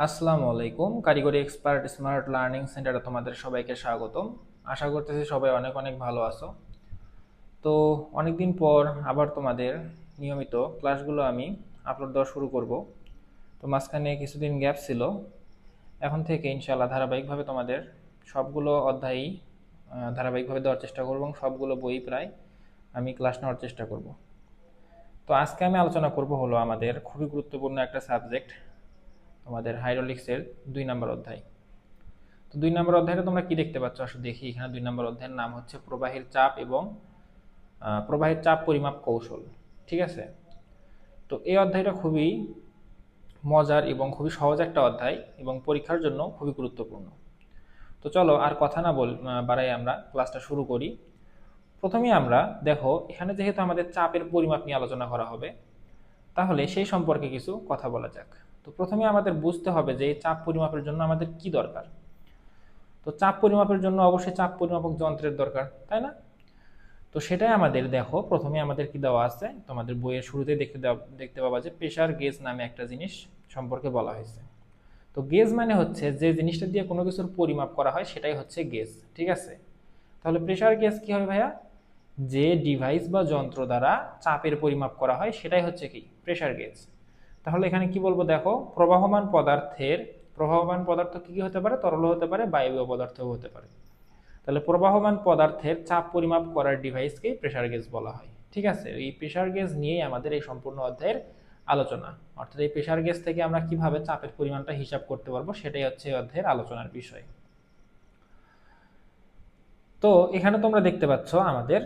আসসালামু আলাইকুম। কারিগরি এক্সপার্ট স্মার্ট লার্নিং সেন্টারে তোমাদের সবাইকে স্বাগতম। আশা করতেছি সবাই অনেক অনেক ভালো আছো। তো অনেকদিন পর আবার তোমাদের নিয়মিত ক্লাসগুলো আমি আপলোড দেওয়া শুরু করব। তো মাঝখানে কিছুদিন গ্যাপ ছিল। এখন থেকে ইনশাআল্লাহ ধারাবাহিকভাবে তোমাদের সবগুলো অধ্যায়ই ধারাবাহিকভাবে দেওয়ার চেষ্টা করব এবং সবগুলো বই প্রায় আমি ক্লাস নেওয়ার চেষ্টা করব। তো আজকে আমি আলোচনা করব হলো আমাদের খুবই গুরুত্বপূর্ণ একটা সাবজেক্ট, তোমাদের হাইড্রোলিক্সের 2 নম্বর অধ্যায়। তো 2 নম্বর অধ্যায়টা তোমরা কি দেখতে পাচ্ছ? আসলে দেখি, এখানে 2 নম্বর অধ্যায়ের নাম হচ্ছে প্রবাহের চাপ এবং প্রবাহের চাপ পরিমাপ কৌশল। ঠিক আছে। তো এই অধ্যায়টা খুবই মজার এবং খুবই সহজ একটা অধ্যায় এবং পরীক্ষার জন্য খুবই গুরুত্বপূর্ণ। তো চলো আর কথা না বাড়াই আমরা ক্লাসটা শুরু করি। প্রথমেই আমরা দেখো, এখানে যেহেতু আমাদের চাপের পরিমাপ নিয়ে আলোচনা করা হবে, তাহলে সেই সম্পর্কে কিছু কথা বলা যাক। তো প্রথমে আমাদের বুঝতে হবে যে এই চাপ পরিমাপের জন্য আমাদের কি দরকার। তো চাপ পরিমাপের জন্য অবশ্যই চাপ পরিমাপক যন্ত্রের দরকার, তাই না? তো সেটাই আমাদের দেখো, প্রথমে আমাদের কি দেওয়া আছে, তোমাদের বইয়ের শুরুতে দেখতে পাবা যে প্রেসার গেজ নামে একটা জিনিস সম্পর্কে বলা হয়েছে। তো গেজ মানে হচ্ছে যে জিনিসটা দিয়ে কোনো কিছুর পরিমাপ করা হয় সেটাই হচ্ছে গেজ। ঠিক আছে। তাহলে প্রেসার গেজ কি হবে ভাইয়া? যে ডিভাইস বা যন্ত্র দ্বারা চাপের পরিমাপ করা হয় সেটাই হচ্ছে কি প্রেসার গেজ। তাহলে এখানে কি বলবো দেখো, প্রবাহমান পদার্থ কি কি হতে পারে? তরল হতে পারে, বায়বীয় পদার্থও হতে পারে। তাহলে প্রবাহমান পদার্থের চাপ পরিমাপ করার ডিভাইসকেই প্রেসার গেজ বলা হয়। ঠিক আছে। এই প্রেসার গেজ নিয়েই আমাদের এই সম্পূর্ণ অধ্যায়ের আলোচনা। অর্থাৎ এই প্রেসার গেজ থেকে আমরা কিভাবে চাপের পরিমাণটা হিসাব করতে পারবো সেটাই হচ্ছে এই অধ্যায়ের আলোচনার বিষয়। তো এখানে তোমরা দেখতে পাচ্ছ আমাদের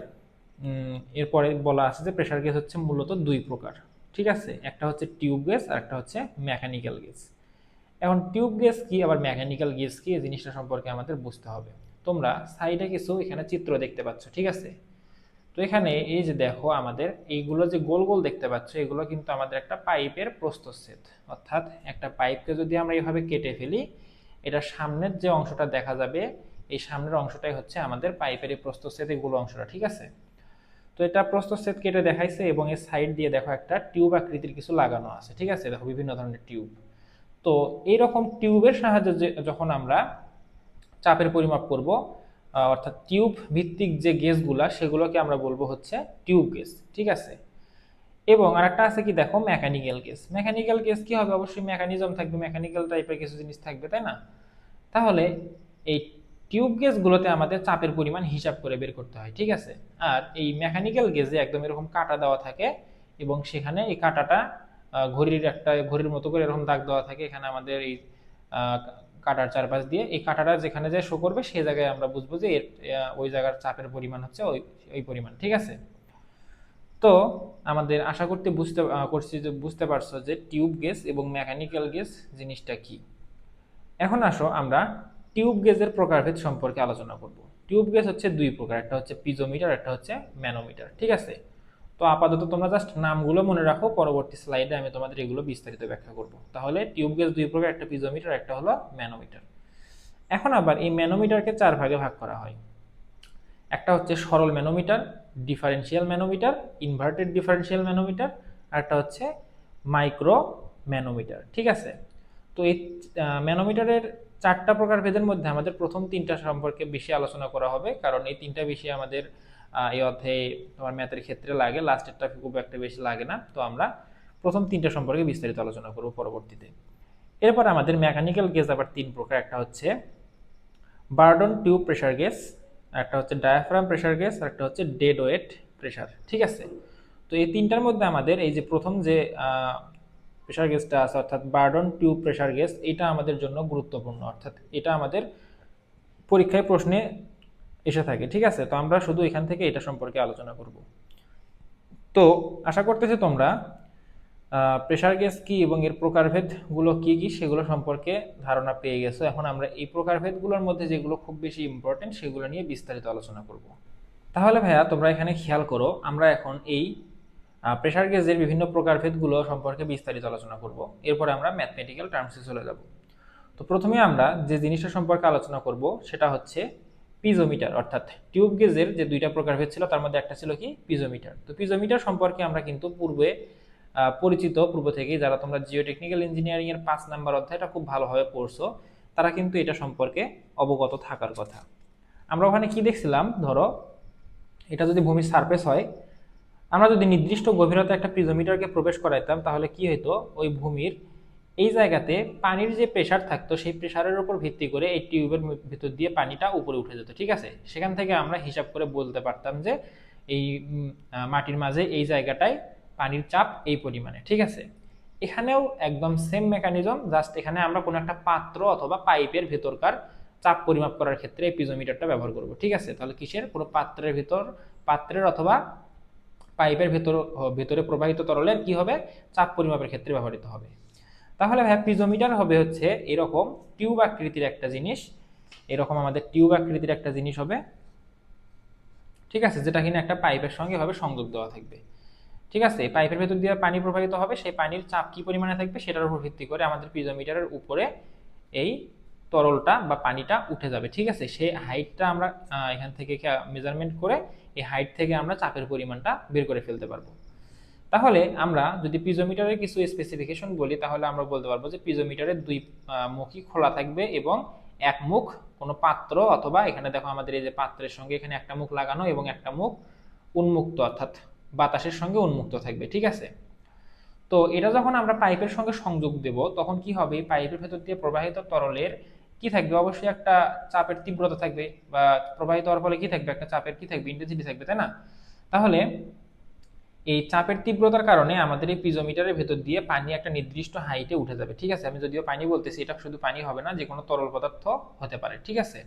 এরপরে বলা আছে যে প্রেসার গেজ হচ্ছে মূলত 2 প্রকার। ঠিক আছে। একটা হচ্ছে টিউব গেজ আর একটা হচ্ছে মেকানিক্যাল গেজ। এখন টিউব গেজ কি আবার মেকানিক্যাল গেজ কি, এই জিনিসটা সম্পর্কে আমাদের বুঝতে হবে। তোমরা সাইডে কিছু এখানে চিত্র দেখতে পাচ্ছ। ঠিক আছে। তো এখানে এই যে দেখো, আমাদের এইগুলো যে গোল গোল দেখতে পাচ্ছ, এগুলো কিন্তু আমাদের একটা পাইপের প্রস্থচ্ছেদ। অর্থাৎ একটা পাইপকে যদি আমরা এইভাবে কেটে ফেলি, এটা সামনের যে অংশটা দেখা যাবে, এই সামনের অংশটাই হচ্ছে আমাদের পাইপের এই প্রস্থচ্ছেদ, এগুলো অংশটা। ঠিক আছে। তো এটা প্রস্থচ্ছেদ কেটে দেখাইছে এবং এর সাইড দিয়ে দেখো একটা টিউব আকৃতির কিছু লাগানো আছে। ঠিক আছে। দেখো বিভিন্ন ধরনের টিউব। তো এইরকম টিউবের সাহায্যে যখন আমরা চাপের পরিমাপ করব, অর্থাৎ টিউব ভিত্তিক যে গেজগুলা সেগুলোকে আমরা বলবো হচ্ছে টিউব গেজ। ঠিক আছে। এবং আরেকটা আছে কি দেখো, মেকানিক্যাল গেজ। মেকানিক্যাল গেজ কি হবে? অবশ্যই মেকানিজম থাকবে, মেকানিক্যাল টাইপের কিছু জিনিস থাকবে, তাই না? তাহলে এই টিউব গেজগুলোতে আমাদের চাপের পরিমাণ হিসাব করে বের করতে হয়। ঠিক আছে। আর এই মেকানিক্যাল গেজে একদম এরকম কাঁটা দেওয়া থাকে এবং সেখানে এই কাঁটাটা ঘড়ির মতো করে এরকম দাগ দেওয়া থাকে। এখানে আমাদের এই কাঁটার চারপাশ দিয়ে এই কাঁটাটা যেখানে যায় শো করবে, সেই জায়গায় আমরা বুঝবো যে ওই জায়গার চাপের পরিমাণ হচ্ছে ওই ওই পরিমাণ। ঠিক আছে। তো আমাদের আশা করছি যে বুঝতে পারছো যে টিউব গেজ এবং মেকানিক্যাল গেজ জিনিসটা কি। এখন আসো আমরা টিউব গেজের প্রকারভেদ সম্পর্কে আলোচনা করব। টিউব গেজ হচ্ছে 2 প্রকার, একটা হচ্ছে পিজোমিটার, একটা হচ্ছে ম্যানোমিটার। ঠিক আছে। তো আপাতত তোমরা জাস্ট নামগুলো মনে রাখো, পরবর্তী স্লাইডে আমি তোমাদের এগুলো বিস্তারিত ব্যাখ্যা করব। তাহলে টিউব গেজ 2 প্রকার, একটা পিজোমিটার, একটা হলো ম্যানোমিটার। এখন আবার এই ম্যানোমিটারকে 4 ভাগে ভাগ করা হয়। একটা হচ্ছে সরল manometer, differential manometer, inverted differential manometer, আর একটা হচ্ছে মাইক্রো ম্যানোমিটার। ঠিক আছে। তো এই ম্যানোমিটারের 4টা প্রকার ভেদের মধ্যে আমাদের প্রথম 3টা সম্পর্কে বেশি আলোচনা করা হবে, কারণ এই 3টা বিষয় আমাদের এই অধ্যায়ে তোমার ম্যাথের ক্ষেত্রে লাগে, লাস্টেরটা খুব একটা বেশি লাগে না। তো আমরা প্রথম 3টা সম্পর্কে বিস্তারিত আলোচনা করব পরবর্তীতে। এরপর আমাদের মেকানিক্যাল গেজ আবার 3 প্রকার, একটা হচ্ছে বার্ডন টিউব প্রেসার গেজ, একটা হচ্ছে ডায়াফ্রাম প্রেসার গেজ, আর একটা হচ্ছে ডেড ওয়েট প্রেসার। ঠিক আছে। তো এই 3টার মধ্যে আমাদের এই যে প্রথম যে প্রেসার গেজটা আছে, অর্থাৎ বার্ডন টিউব প্রেসার গেজ, এটা আমাদের জন্য গুরুত্বপূর্ণ। অর্থাৎ এটা আমাদের পরীক্ষায় প্রশ্নে এসে থাকে। ঠিক আছে। তো আমরা শুধু এখান থেকে এটা সম্পর্কে আলোচনা করব। তো আশা করতেছি তোমরা প্রেসার গেজ কি এবং এর প্রকারভেদগুলো কি কি সেগুলো সম্পর্কে ধারণা পেয়ে গেছো। এখন আমরা এই প্রকারভেদগুলোর মধ্যে যেগুলো খুব বেশি ইম্পর্টেন্ট সেগুলো নিয়ে বিস্তারিত আলোচনা করব। তাহলে ভাইয়া তোমরা এখানে খেয়াল করো, আমরা এখন এই প্রেসার গেজের বিভিন্ন প্রকারভেদগুলো সম্পর্কে বিস্তারিত আলোচনা করব। এরপরে আমরা ম্যাথমেটিক্যাল টার্মসে চলে যাব। তো প্রথমে আমরা যে জিনিসটা সম্পর্কে আলোচনা করব সেটা হচ্ছে পিজোমিটার। অর্থাৎ টিউব গেজের যে 2টা প্রকারভেদ ছিল তার মধ্যে একটা ছিল কি পিজোমিটার। তো পিজোমিটার সম্পর্কে আমরা কিন্তু পূর্বে পরিচিত পূর্ব থেকেই, যারা তোমরা জিওটেকনিক্যাল ইঞ্জিনিয়ারিং এর 5 নাম্বার অধ্যায়টা খুব ভালোভাবে পড়ছো, তারা কিন্তু এটা সম্পর্কে অবগত থাকার কথা। আমরা ওখানে কি দেখছিলাম, ধরো এটা যদি ভূমির সারফেস হয়, আমরা যদি নির্দিষ্ট গভীরতা একটা প্রিজোমিটারকে প্রবেশ করাইতাম, তাহলে কি হতো, ওই ভূমির এই জায়গাতে পানির যে প্রেসার থাকতো সেই প্রেসারের উপর ভিত্তি করে এই টিউবের ভিতর দিয়ে পানিটা উপরে উঠে যেত। ঠিক আছে, সেখান থেকে আমরা হিসাব করে বলতে পারতাম যে এই মাটির মাঝে এই জায়গাটায় পানির চাপ এই পরিমাণে। ঠিক আছে, এখানেও একদম সেম মেকানিজম, জাস্ট এখানে আমরা কোনো একটা পাত্র অথবা পাইপের ভেতরকার চাপ পরিমাপ করার ক্ষেত্রে এই পিজোমিটারটা ব্যবহার করব। ঠিক আছে, তাহলে কিসের, কোনো পাত্রের ভিতর, পাত্রের অথবা পাইপের ভেতরে প্রবাহিত তরলের কি হবে, চাপ পরিমাপের ক্ষেত্রে ব্যবহৃত হবে। তাহলে ভাই পিজোমিটার হবে হচ্ছে এরকম টিউব আকৃতির একটা জিনিস, এরকম আমাদের টিউব আকৃতির একটা জিনিস হবে। ঠিক আছে, যেটা কিনা একটা পাইপের সঙ্গে ভাবে সংযোগ দেওয়া থাকবে। ঠিক আছে, পাইপের ভেতর দিয়ে পানি প্রবাহিত হবে, সেই পানির চাপ কি পরিমাণে থাকবে সেটার উপর ভিত্তি করে আমাদের পিজোমিটারের উপরে এই তরলটা বা পানিটা উঠে যাবে। ঠিক আছে, সেই হাইটটা আমরা এখান থেকে মেজারমেন্ট করে এই হাইট থেকে আমরা চাপের পরিমাণটা বের করে ফেলতে পারবো। তাহলে আমরা যদি পিজোমিটারের কিছু স্পেসিফিকেশন বলি, তাহলে আমরা বলতে পারবো যে পিজোমিটারের দুই মুখই খোলা থাকবে এবং এক মুখ কোনো পাত্র অথবা, এখানে দেখো আমাদের এই যে পাত্রের সঙ্গে এখানে একটা মুখ লাগানো এবং একটা মুখ উন্মুক্ত, অর্থাৎ বাতাসের সঙ্গে উন্মুক্ত থাকবে। ঠিক আছে, তো এটা যখন আমরা পাইপের সঙ্গে সংযোগ দেব, তখন কি হবে, পাইপের ভেতর দিয়ে প্রবাহিত তরলের কি থাকবে, অবশ্যই একটা চাপের তীব্রতা থাকবে, বা প্রবাহিত হওয়ার ফলে কি থাকবে, একটা চাপের কি থাকবে, ইন্টেন্সিটি থাকবে, তাই না? তাহলে এই চাপের তীব্রতার কারণে আমাদের এই পিজোমিটারের ভেতর দিয়ে পানি একটা নির্দিষ্ট হাইটে উঠে যাবে। ঠিক আছে, আমি যদিও পানি বলতেছি, এটা শুধু পানি হবে না, যে কোনো তরল পদার্থ হতে পারে। ঠিক আছে,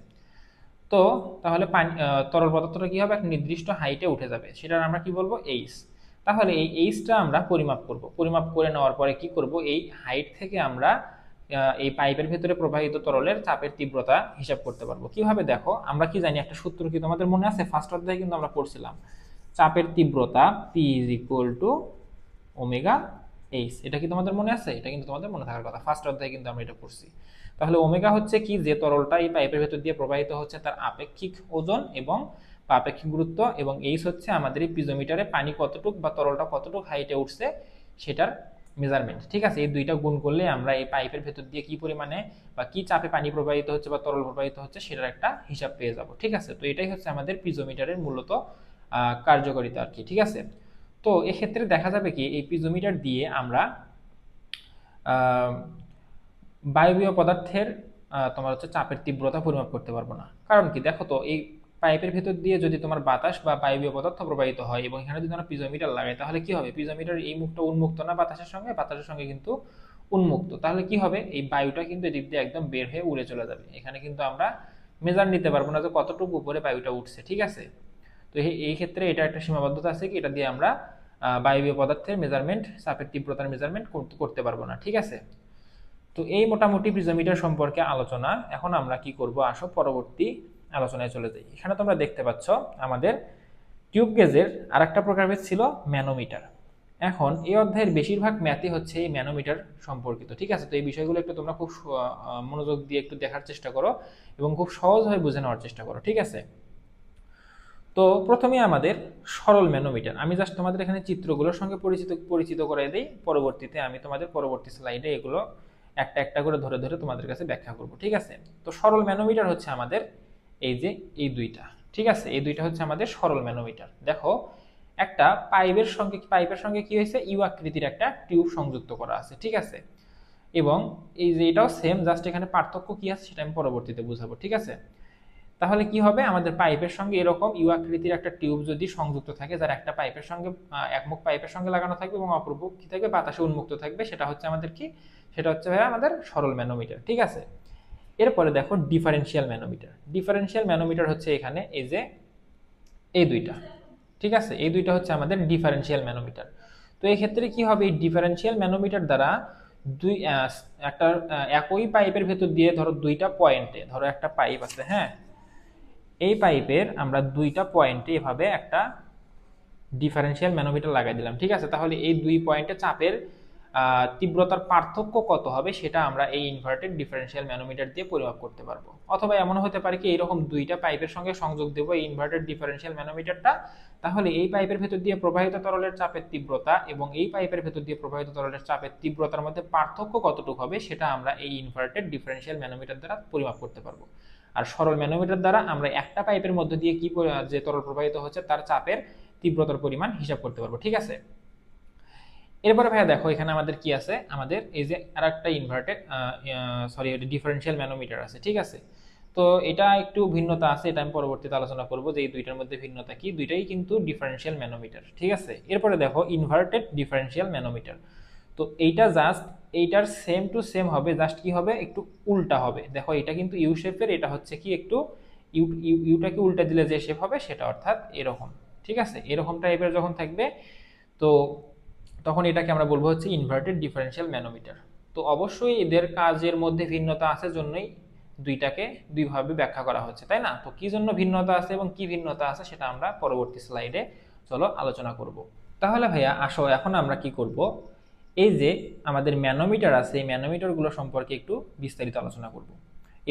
তো তাহলে পানি তরল পদার্থটা কি হবে, একটা নির্দিষ্ট হাইটে উঠে যাবে, সেটার আমরা কি বলবো, এইচ। তাহলে এই এইচটা আমরা পরিমাপ করব, পরিমাপ করে নেওয়ার পরে কি করব, এই হাইট থেকে আমরা এই পাইপের ভেতরে প্রবাহিত তরলের চাপের তীব্রতা হিসাব করতে পারবো। কিভাবে, দেখো আমরা কি জানি, একটা সূত্র কি তোমাদের মনে আছে, ফার্স্ট অধ্যায়ে কিন্তু আমরা পড়ছিলাম, চাপের তীব্রতা P = ওমেগা এইচ। এটা কি তোমাদের মনে আছে? এটা কিন্তু তোমাদের মনে থাকার কথা, ফার্স্ট অধ্যায়ে কিন্তু আমরা এটা পড়ছি। তাহলে ওমেগা হচ্ছে কি, যে তরলটা এই পাইপের ভেতর দিয়ে প্রবাহিত হচ্ছে তার আপেক্ষিক ওজন এবং আপেক্ষিক গুরুত্ব, এবং এইচ হচ্ছে আমাদের এই পিজোমিটারে পানি কতটুক বা তরলটা কতটুক হাইটে উঠছে সেটার মেজারমেন্ট। ঠিক আছে, এই দুইটা গুণ করলে আমরা এই পাইপের ভেতর দিয়ে কি পরিমাণে বা কি চাপে পানি প্রবাহিত হচ্ছে বা তরল প্রবাহিত হচ্ছে সেটার একটা হিসাব পেয়ে যাব। ঠিক আছে, তো এটাই হচ্ছে আমাদের পিজোমিটারের মূলত কার্যকারিতা আর কি। ঠিক আছে, তো এক্ষেত্রে দেখা যাবে কি, এই পিজোমিটার দিয়ে আমরা বায়বীয় পদার্থের তোমার হচ্ছে চাপের তীব্রতা পরিমাপ করতে পারবো না। কারণ কি, দেখো তো এই পাইপের ভেতর দিয়ে যদি তোমার বাতাস বা বায়বীয় পদার্থ প্রবাহিত হয় এবং এখানে যদি আমরা পিজোমিটার লাগাই, তাহলে কি হবে, পিজোমিটার এই মুখটা উন্মুক্ত না বাতাসের সঙ্গে, বাতাসের সঙ্গে কিন্তু উন্মুক্ত। তাহলে কি হবে, এই বায়ুটা কিন্তু এদিক দিয়ে একদম বের হয়ে উড়ে চলে যাবে, এখানে কিন্তু আমরা মেজার নিতে পারবো না যে কতটুকু উপরে বায়ুটা উঠছে। ঠিক আছে, তো এই ক্ষেত্রে এটা একটা সীমাবদ্ধতা আছে কি, এটা দিয়ে আমরা বায়বীয় পদার্থের মেজারমেন্ট, চাপের তীব্রতার মেজারমেন্ট করতে পারবো না। ঠিক আছে, তো এই মোটামুটি পিজোমিটার সম্পর্কে আলোচনা। এখন আমরা কি করব, আসো পরবর্তী আলোচনায় চলে যাই। এখানে তোমরা দেখতে পাচ্ছ আমাদের টিউব গেজের আরেকটা প্রকারভেদ ছিল ম্যানোমিটার। এখন এই অধ্যায়ের বেশিরভাগ ম্যাথই হচ্ছে এই ম্যানোমিটার সম্পর্কিত। ঠিক আছে, তো এই বিষয়গুলো একটু তোমরা খুব মনোযোগ দিয়ে একটু দেখার চেষ্টা করো এবং খুব সহজভাবে বুঝে নেওয়ার চেষ্টা করো। ঠিক আছে, তো প্রথমে আমাদের সরল ম্যানোমিটার, আমি জাস্ট তোমাদের এখানে চিত্রগুলোর সঙ্গে পরিচিত করে দিই, পরবর্তীতে আমি তোমাদের পরবর্তী স্লাইডে এগুলো একটা একটা করে ধরে ধরে তোমাদের কাছে ব্যাখ্যা করব। ঠিক আছে, তো সরল ম্যানোমিটার হচ্ছে আমাদের এই যে এই দুইটা। ঠিক আছে, এই দুইটা হচ্ছে আমাদের সরল ম্যানোমিটার। দেখো, একটা পাইপের সঙ্গে কি হয়েছে, ইউ আকৃতির একটা টিউব সংযুক্ত করা আছে। ঠিক আছে, এবং এই যে এটাও সেম, জাস্ট এখানে পার্থক্য কি আছে সেটা আমি পরবর্তীতে বুঝাবো। ঠিক আছে, তাহলে কি হবে, আমাদের পাইপের সঙ্গে এরকম ইউ আকৃতির একটা টিউব যদি সংযুক্ত থাকে, যার একটা পাইপের সঙ্গে এক মুখ পাইপের সঙ্গে লাগানো থাকবে এবং অপর মুখ কি থাকবে, বাতাসে উন্মুক্ত থাকবে, সেটা হচ্ছে আমাদের কি, সেটা হচ্ছে ভাই আমাদের সরল ম্যানোমিটার। ঠিক আছে, এরপরে দেখো ডিফারেনশিয়াল ম্যানোমিটার। ডিফারেনশিয়াল ম্যানোমিটার হচ্ছে এখানে এই যে এই দুইটা। ঠিক আছে, এই দুইটা হচ্ছে আমাদের ডিফারেনশিয়াল ম্যানোমিটার। তো এই ক্ষেত্রে কি হবে, এই ডিফারেনশিয়াল ম্যানোমিটার দ্বারা একটা একই পাইপের ভেতর দিয়ে ধরো দুইটা পয়েন্টে, ধরো একটা পাইপ আছে, হ্যাঁ, এই পাইপের আমরা দুইটা পয়েন্টে এভাবে একটা ডিফারেনশিয়াল ম্যানোমিটার লাগাই দিলাম। ঠিক আছে, তাহলে এই দুই পয়েন্টে চাপের তীব্রতার পার্থক্য কত হবে সেটা আমরা এই ইনভার্টেড ডিফারেনশিয়াল ম্যানোমিটার দিয়ে পরিমাপ করতে পারবো। অথবা এমন হতে পারে কি এরকম দুইটা পাইপের সঙ্গে সংযোগ দেবো এই ইনভার্টেড ডিফারেনশিয়াল ম্যানোমিটারটা, তাহলে এই পাইপের ভেতর দিয়ে প্রবাহিত তরলের চাপের তীব্রতা এবং এই পাইপের ভেতর দিয়ে প্রবাহিত তরলের চাপের তীব্রতার মধ্যে পার্থক্য কতটুকু হবে সেটা আমরা এই ইনভার্টেড ডিফারেনশিয়াল ম্যানোমিটার দ্বারা পরিমাপ করতে পারবো। আর সরল ম্যানোমিটার দ্বারা আমরা একটা পাইপের মধ্যে দিয়ে কি যে তরল প্রবাহিত হচ্ছে তার চাপের তীব্রতার পরিমাণ হিসাব করতে পারবো। ঠিক আছে, এরপরে ভাইয়া দেখো এখানে আমাদের কি আছে, আমাদের এই যে আরেকটা ইনভার্টেড ডিফারেনশিয়াল ম্যানোমিটার আছে। ঠিক আছে, তো এটা একটু ভিন্নতা আছে, এটা আমি পরবর্তীতে আলোচনা করব যে এই দুইটার মধ্যে ভিন্নতা কি। দুইটাই কিন্তু ডিফারেনশিয়াল ম্যানোমিটার। ঠিক আছে, এরপরে দেখো ইনভার্টেড ডিফারেনশিয়াল ম্যানোমিটার। তো এইটা জাস্ট এইটার সেম টু সেম হবে, জাস্ট কি হবে একটু উল্টা হবে। দেখো এটা কিন্তু ইউ শেপের, এটা হচ্ছে কি একটু ইউটাকে উল্টা দিলে যে শেপ হবে সেটা অর্থাৎ এরকম। ঠিক আছে, এরকম টাইপের যখন থাকবে তো তখন এটাকে আমরা বলবো হচ্ছে ইনভার্টেড ডিফারেনশিয়াল ম্যানোমিটার। তো অবশ্যই এদের কাজের মধ্যে ভিন্নতা আছে জন্যই দুইটাকে দুইভাবে ব্যাখ্যা করা হচ্ছে, তাই না? তো কি জন্য ভিন্নতা আছে এবং কি ভিন্নতা আছে সেটা আমরা পরবর্তী স্লাইডে চলো আলোচনা করব। তাহলে ভাইয়া আসো এখন আমরা কি করব, এই যে আমাদের ম্যানোমিটার আছে এই ম্যানোমিটারগুলো সম্পর্কে একটু বিস্তারিত আলোচনা করব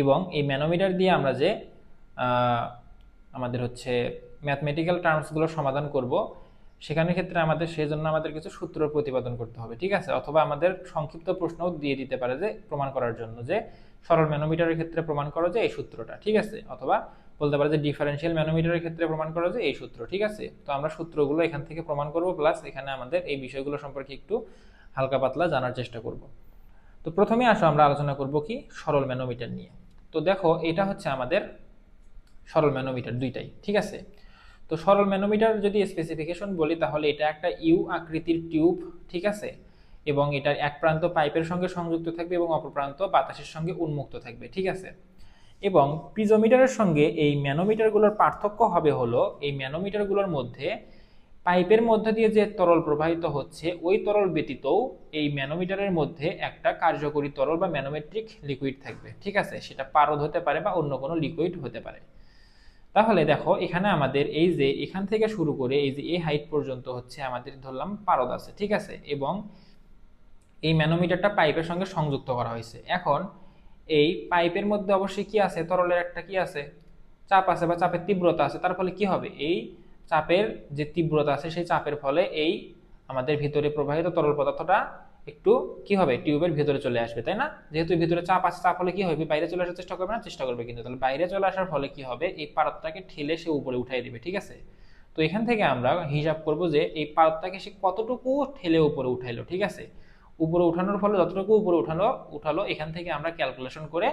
এবং এই ম্যানোমিটার দিয়ে আমরা যে আমাদের হচ্ছে ম্যাথমেটিক্যাল টার্মসগুলো সমাধান করব সেখানের ক্ষেত্রে আমাদের সেই জন্য আমাদের কিছু সূত্র প্রতিপাদন করতে হবে। ঠিক আছে, অথবা আমাদের সংক্ষিপ্ত প্রশ্নও দিয়ে দিতে পারে যে প্রমাণ করার জন্য যে সরল ম্যানোমিটারের ক্ষেত্রে প্রমাণ করো যে এই সূত্রটা। ঠিক আছে, অথবা বলতে পারে যে ডিফারেনশিয়াল ম্যানোমিটারের ক্ষেত্রে প্রমাণ করো যে এই সূত্র। ঠিক আছে, তো আমরা সূত্রগুলো এখান থেকে প্রমাণ করব, প্লাস এখানে আমাদের এই বিষয়গুলো সম্পর্কে একটু হালকা পাতলা জানার চেষ্টা করব। তো প্রথমে আসো আমরা আলোচনা করব কি সরল ম্যানোমিটার নিয়ে। তো দেখো এটা হচ্ছে আমাদের সরল ম্যানোমিটার দুইটাই। ঠিক আছে, তো সরল ম্যানোমিটার যদি স্পেসিফিকেশন বলি তাহলে এটা একটা ইউ আকৃতির টিউব। ঠিক আছে, এবং এটার এক প্রান্ত পাইপের সঙ্গে সংযুক্ত থাকবে এবং অপর প্রান্ত বাতাসের সঙ্গে উন্মুক্ত থাকবে। ঠিক আছে, এবং পিজোমিটারের সঙ্গে এই ম্যানোমিটারগুলোর পার্থক্য হবে হলো এই ম্যানোমিটারগুলোর মধ্যে পাইপের মধ্যে দিয়ে যে তরল প্রবাহিত হচ্ছে ওই তরল ব্যতীতও এই ম্যানোমিটারের মধ্যে একটা কার্যকরী তরল বা ম্যানোমেট্রিক লিকুইড থাকবে। ঠিক আছে, সেটা পারদ হতে পারে বা অন্য কোনো লিকুইড হতে পারে। তাহলে দেখো এখানে আমাদের এই যে এখান থেকে শুরু করে এই যে এই হাইট পর্যন্ত হচ্ছে আমাদের ধরলাম পারদ আছে। ঠিক আছে, এবং এই ম্যানোমিটারটা পাইপের সঙ্গে সংযুক্ত করা হয়েছে। এখন এই পাইপের মধ্যে অবশ্যই কি আছে, তরলের একটা কি আছে, চাপ আছে বা চাপের তীব্রতা আছে। তার ফলে কি হবে, এই চাপের যে তীব্রতা আছে সেই চাপের ফলে এই আমাদের ভিতরে প্রবাহিত তরল পদার্থটা একটু কি হবে টিউবের ভিতরে চলে আসবে, তাই না? যেহেতু ভিতরে চাপ আছে, চাপ হলে কি হবে, বাইরে চলে আসার চেষ্টা করবে না, চেষ্টা করবে কিন্তু তাহলে বাইরে চলে আসার ফলে কি হবে, এই পারদটাকে ঠেলে সে উপরে উঠাই দিবে। ঠিক আছে, তো এখান থেকে আমরা হিসাব করব যে এই পারদটাকে সে কতটুকু ঠেলে উপরে উঠাইলো। ঠিক আছে, উপরে উঠানোর ফলে যতটুকু উপরে উঠালো এখান থেকে আমরা ক্যালকুলেশন করে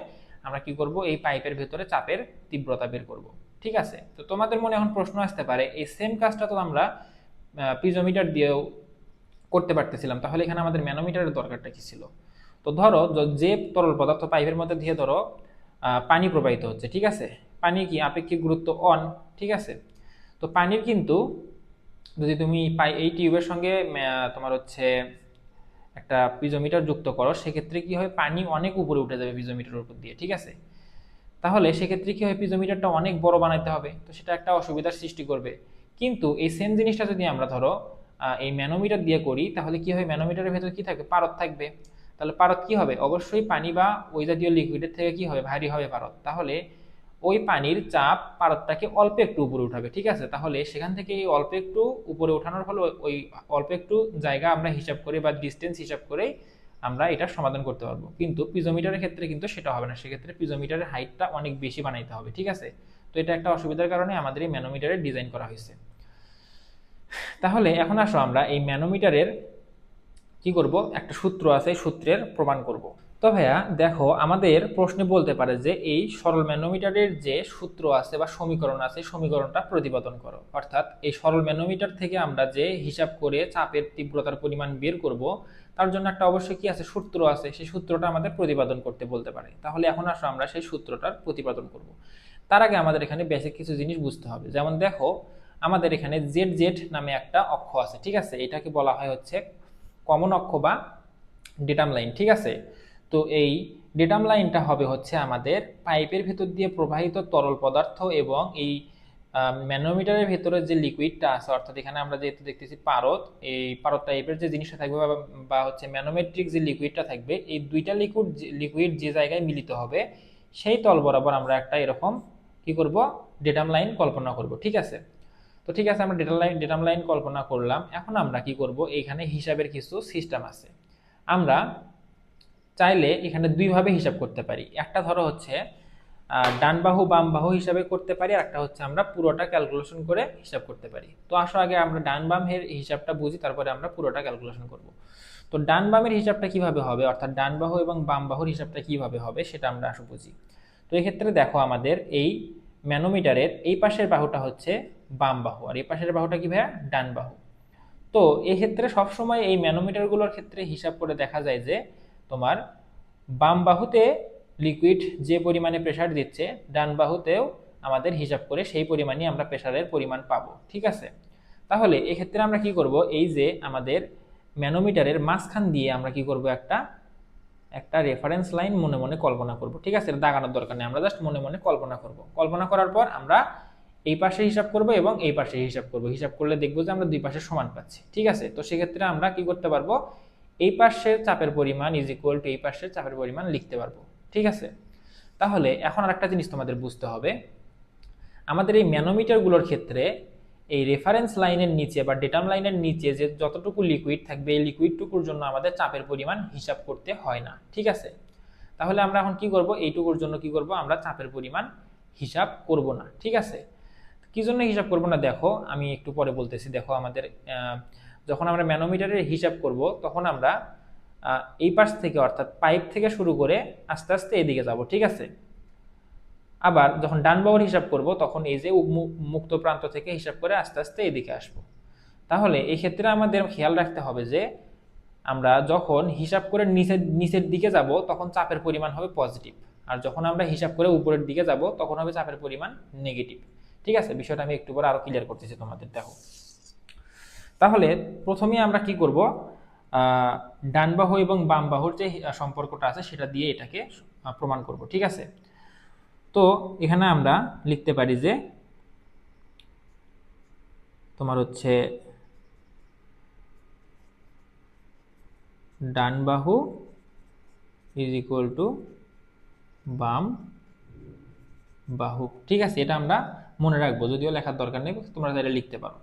আমরা কি করব, এই পাইপের ভেতরে চাপের তীব্রতা বের করব। ঠিক আছে, তো তোমাদের মনে এখন প্রশ্ন আসতে পারে এই সেম কাজটা তো আমরা পিজোমিটার দিয়েও করতে পারতেছিলাম, তাহলে এখানে আমাদের ম্যানোমিটারের দরকারটা কি ছিল? তো ধরো যে তরল পদার্থ পাইপের মধ্যে দিয়ে ধরো পানি প্রবাহিত হচ্ছে। ঠিক আছে, পানি কি আপেক্ষিক গুরুত্ব অন। ঠিক আছে, তো পানির কিন্তু যদি তুমি এই টিউবের সঙ্গে তোমার হচ্ছে একটা পিজোমিটার যুক্ত করো সেক্ষেত্রে কি হয়, পানি অনেক উপরে উঠে যাবে পিজোমিটারের উপর দিয়ে। ঠিক আছে, তাহলে সেক্ষেত্রে কি হয়, পিজোমিটারটা অনেক বড় বানাইতে হবে, তো সেটা একটা অসুবিধার সৃষ্টি করবে। কিন্তু এই সেম জিনিসটা যদি আমরা ধরো এই ম্যানোমিটার দিয়ে করি তাহলে কি হয়, ম্যানোমিটারের ভেতরে কি থাকবে, পারদ থাকবে। তাহলে পারদ কি হবে, অবশ্যই পানি বা ওই জাতীয় লিকুইডের থেকে কি হবে, ভারী হবে পারদ। তাহলে ওই পানির চাপ পারদটাকে অল্প একটু উপরে উঠাবে। ঠিক আছে, তাহলে সেখান থেকে এই অল্প একটু উপরে ওঠানোর ফলে ওই অল্প একটু জায়গা আমরা হিসাব করে বা ডিস্টেন্স হিসাব করে আমরা এটা সমাধান করতে পারবো। কিন্তু পিজোমিটারের ক্ষেত্রে কিন্তু সেটা হবে না, সেক্ষেত্রে পিজোমিটারের হাইটটা অনেক বেশি বানাইতে হবে। ঠিক আছে, তো এটা একটা অসুবিধার কারণে আমাদের এই ম্যানোমিটারের ডিজাইন করা হয়েছে। তাহলে এখন আসো আমরা এই ম্যানোমিটারের কি করব, একটা সূত্র আছে, সূত্রের প্রমাণ করব। তো ভাইয়া দেখো আমাদের প্রশ্নে বলতে পারে যে এই সরল ম্যানোমিটারের যে সূত্র আছে বা সমীকরণ আছে সমীকরণটা প্রতিপাদন করো। অর্থাৎ এই সরল ম্যানোমিটার থেকে আমরা যে হিসাব করে চাপের তীব্রতার পরিমাণ বের করব তার জন্য একটা অবশ্যই কি আছে, সূত্র আছে, সেই সূত্রটা আমাদের প্রতিপাদন করতে বলতে পারে। তাহলে এখন আসো আমরা সেই সূত্রটার প্রতিপাদন করব। তার আগে আমাদের এখানে বেসিক কিছু জিনিস বুঝতে হবে। যেমন দেখো আমাদের এখানে জেড জেড নামে একটা অক্ষ আছে। ঠিক আছে, এটাকে বলা হয় হচ্ছে কমন অক্ষ বা ডেটাম লাইন। ঠিক আছে, তো এই ডেটাম লাইনটা হবে হচ্ছে আমাদের পাইপের ভেতর দিয়ে প্রবাহিত তরল পদার্থ এবং এই ম্যানোমিটারের ভেতরে যে লিকুইডটা আছে, অর্থাৎ এখানে আমরা যেহেতু দেখতেছি পারদ, এই পারদ টাইপের যে জিনিসটা থাকবে বা হচ্ছে ম্যানোমেট্রিক যে লিকুইডটা থাকবে, এই দুইটা লিকুইড যে জায়গায় মিলিত হবে সেই তল বরাবর আমরা একটা এরকম কি করব, ডেটাম লাইন কল্পনা করব। ঠিক আছে, তো ঠিক আছে, আমরা ডেটাম লাইন কল্পনা করলাম। এখন আমরা কি করব, এইখানে হিসাবের কিছু সিস্টেম আছে। আমরা চাইলে এখানে দুইভাবে হিসাব করতে পারি। একটা ধরো হচ্ছে ডান বাহু বাম বাহু হিসাবে করতে পারি, আর একটা হচ্ছে আমরা পুরোটা ক্যালকুলেশন করে হিসাব করতে পারি। তো আসো আগে আমরা ডান বামের হিসাবটা বুঝি, তারপরে আমরা পুরোটা ক্যালকুলেশন করব। তো ডান বামের হিসাবটা কিভাবে হবে, অর্থাৎ ডান বাহু এবং বাম বাহুর হিসাবটা কিভাবে হবে সেটা আমরা আসো বুঝি। তো এই ক্ষেত্রে দেখো, আমাদের এই ম্যানোমিটারের এই পাশের বাহুটা হচ্ছে বাম বাহু, আর এই পাশের বাহুটা কি ভাইয়া, ডান বাহু। তো এই ক্ষেত্রে সবসময় এই ম্যানোমিটারগুলোর ক্ষেত্রে হিসাব করে দেখা যায় যে তোমার বাম বাহুতে লিকুইড যে পরিমাণে প্রেসার দিচ্ছে, ডান বাহুতেও আমাদের হিসাব করে সেই পরিমাণই আমরা প্রেসারের পরিমাণ পাবো। ঠিক আছে, তাহলে এক্ষেত্রে আমরা কি করব, এই যে আমাদের ম্যানোমিটারের মাঝখান দিয়ে আমরা কি করব, একটা একটা রেফারেন্স লাইন মনে মনে কল্পনা করব। ঠিক আছে, এটা দাগানোর দরকার নেই, আমরা জাস্ট মনে মনে কল্পনা করব। কল্পনা করার পর আমরা এই পাশে হিসাব করব এবং এই পাশে হিসাব করব। হিসাব করলে দেখবো যে আমরা দুই পাশে সমান পাচ্ছি। ঠিক আছে, তো সেক্ষেত্রে আমরা কি করতে পারবো, এই পাশের চাপের পরিমাণ ইজ ইকুয়াল টু এই পাশের চাপের পরিমাণ লিখতে পারবো। ঠিক আছে, তাহলে এখন আর একটা জিনিস তোমাদের বুঝতে হবে, আমাদের এই ম্যানোমিটারগুলোর ক্ষেত্রে এই রেফারেন্স লাইনের নিচে বা ডেটাম লাইনের নিচে যে যতটুকু লিকুইড থাকবে, এই লিকুইডটুকুর জন্য আমাদের চাপের পরিমাণ হিসাব করতে হয় না। ঠিক আছে, তাহলে আমরা এখন কি করব, এইটুকুর জন্য কি করব, আমরা চাপের পরিমাণ হিসাব করব না। ঠিক আছে, কি জন্য হিসাব করব না দেখো, আমি একটু পরে বলতেছি। দেখো, আমাদের যখন আমরা ম্যানোমিটারের হিসাব করব তখন আমরা এই পাশ থেকে, অর্থাৎ পাইপ থেকে শুরু করে আস্তে আস্তে এদিকে যাব। ঠিক আছে, আবার যখন ডান বাহুর হিসাব করব তখন এই যে মুক্ত প্রান্ত থেকে হিসাব করে আস্তে আস্তে এদিকে আসব। তাহলে এই ক্ষেত্রে আমাদের খেয়াল রাখতে হবে যে আমরা যখন হিসাব করে নিচের দিকে যাব তখন চাপের পরিমাণ হবে পজিটিভ, আর যখন আমরা হিসাব করে উপরের দিকে যাব তখন হবে চাপের পরিমাণ নেগেটিভ। ঠিক আছে, বিষয়টা আমি একটু পরে আরো ক্লিয়ার করতেছি তোমাদের। দেখো, তাহলে প্রথমে আমরা কি করব, ডান বাহু এবং বাম বাহুর যে সম্পর্কটা আছে সেটা দিয়ে এটাকে প্রমাণ করব। ঠিক আছে, তো এখানে আমরা লিখতে পারি যে তোমার হচ্ছে ডান বাহু ইজ ইকুয়াল টু বাম বাহু। ঠিক আছে, এটা আমরা মনে রাখবো, যদিও লেখার দরকার নেই, তোমরা তাহলে লিখতে পারো।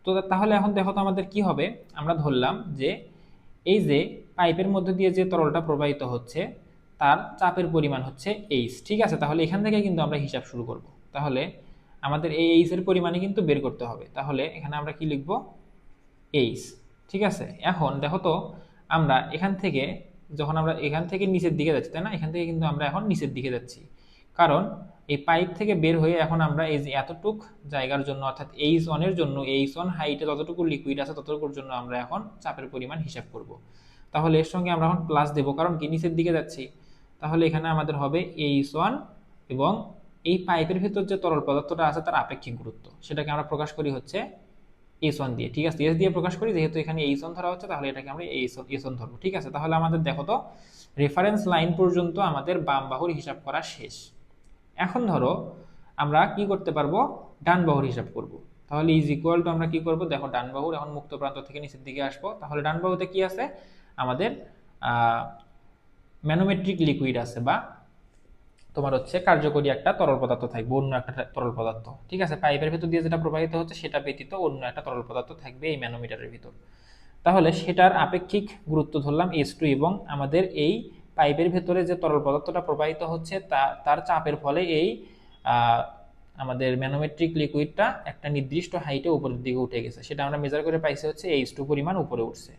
তো তাহলে এখন দেখো তো আমাদের কি হবে, আমরা ধরলাম যে এই যে পাইপের মধ্যে দিয়ে যে তরলটা প্রবাহিত হচ্ছে তার চাপের পরিমাণ হচ্ছে এইচ। ঠিক আছে, তাহলে এখান থেকে কিন্তু আমরা হিসাব শুরু করব। তাহলে আমাদের এই এইচ এর পরিমাণই কিন্তু বের করতে হবে। তাহলে এখানে আমরা কি লিখব, এইচ। ঠিক আছে, এখন দেখো তো আমরা এখান থেকে, যখন আমরা এখান থেকে নিচের দিকে যাচ্ছি, তাই না, এখান থেকে কিন্তু আমরা এখন নিচের দিকে যাচ্ছি, কারণ এই পাইপ থেকে বের হয়ে এখন আমরা এই যে এতটুক জায়গার জন্য, অর্থাৎ এইচ ওয়ানের জন্য, এইচ ওয়ান হাইটে যতটুকু লিকুইড আছে ততটুকুর জন্য আমরা এখন চাপের পরিমাণ হিসাব করব। তাহলে এর সঙ্গে আমরা এখন প্লাস দেবো, কারণ কি নিচের দিকে যাচ্ছি। তাহলে এখানে আমাদের হবে এইচ ওয়ান, এবং এই পাইপের ভিতর যে তরল পদার্থটা আছে তার আপেক্ষিক গুরুত্ব, সেটাকে আমরা প্রকাশ করি হচ্ছে এস ওয়ান দিয়ে। ঠিক আছে, এস দিয়ে প্রকাশ করি, যেহেতু এখানে এইচ ওয়ান ধরা হচ্ছে তাহলে এটাকে আমরা এস ওয়ান ধরবো। ঠিক আছে, তাহলে আমাদের দেখো তো রেফারেন্স লাইন পর্যন্ত আমাদের বাম বাহুর হিসাব করা শেষ। এখন ধরো আমরা কি করতে পারবো, ডান বাহুর হিসাব করব। তাহলে ইজ ইকুয়াল টু আমরা কি করব, দেখো ডান বাহুর এখন মুক্ত প্রান্ত থেকে নিচের দিকে আসবো। তাহলে ডান বাহুতে কি আছে, আমাদের ম্যানোমেট্রিক লিকুইড আছে, বা তোমার হচ্ছে কার্যকরী একটা তরল পদার্থ থাকবে, অন্য একটা তরল পদার্থ। ঠিক আছে, পাইপের ভিতর দিয়ে যেটা প্রবাহিত হচ্ছে সেটা ব্যতীত অন্য একটা তরল পদার্থ থাকবে এই ম্যানোমিটারের ভিতর। তাহলে সেটার আপেক্ষিক গুরুত্ব ধরলাম S2, এবং আমাদের এই পাইপের ভেতরে যে তরল পদার্থটা প্রবাহিত হচ্ছে তার চাপের ফলে এই আমাদের ম্যানোমেট্রিক লিকুইডটা একটা নির্দিষ্ট হাইটে উপরের দিকে উঠে গেছে, সেটা আমরা মেজার করে পাইছি হচ্ছে H2 পরিমাণ উপরে উঠছে।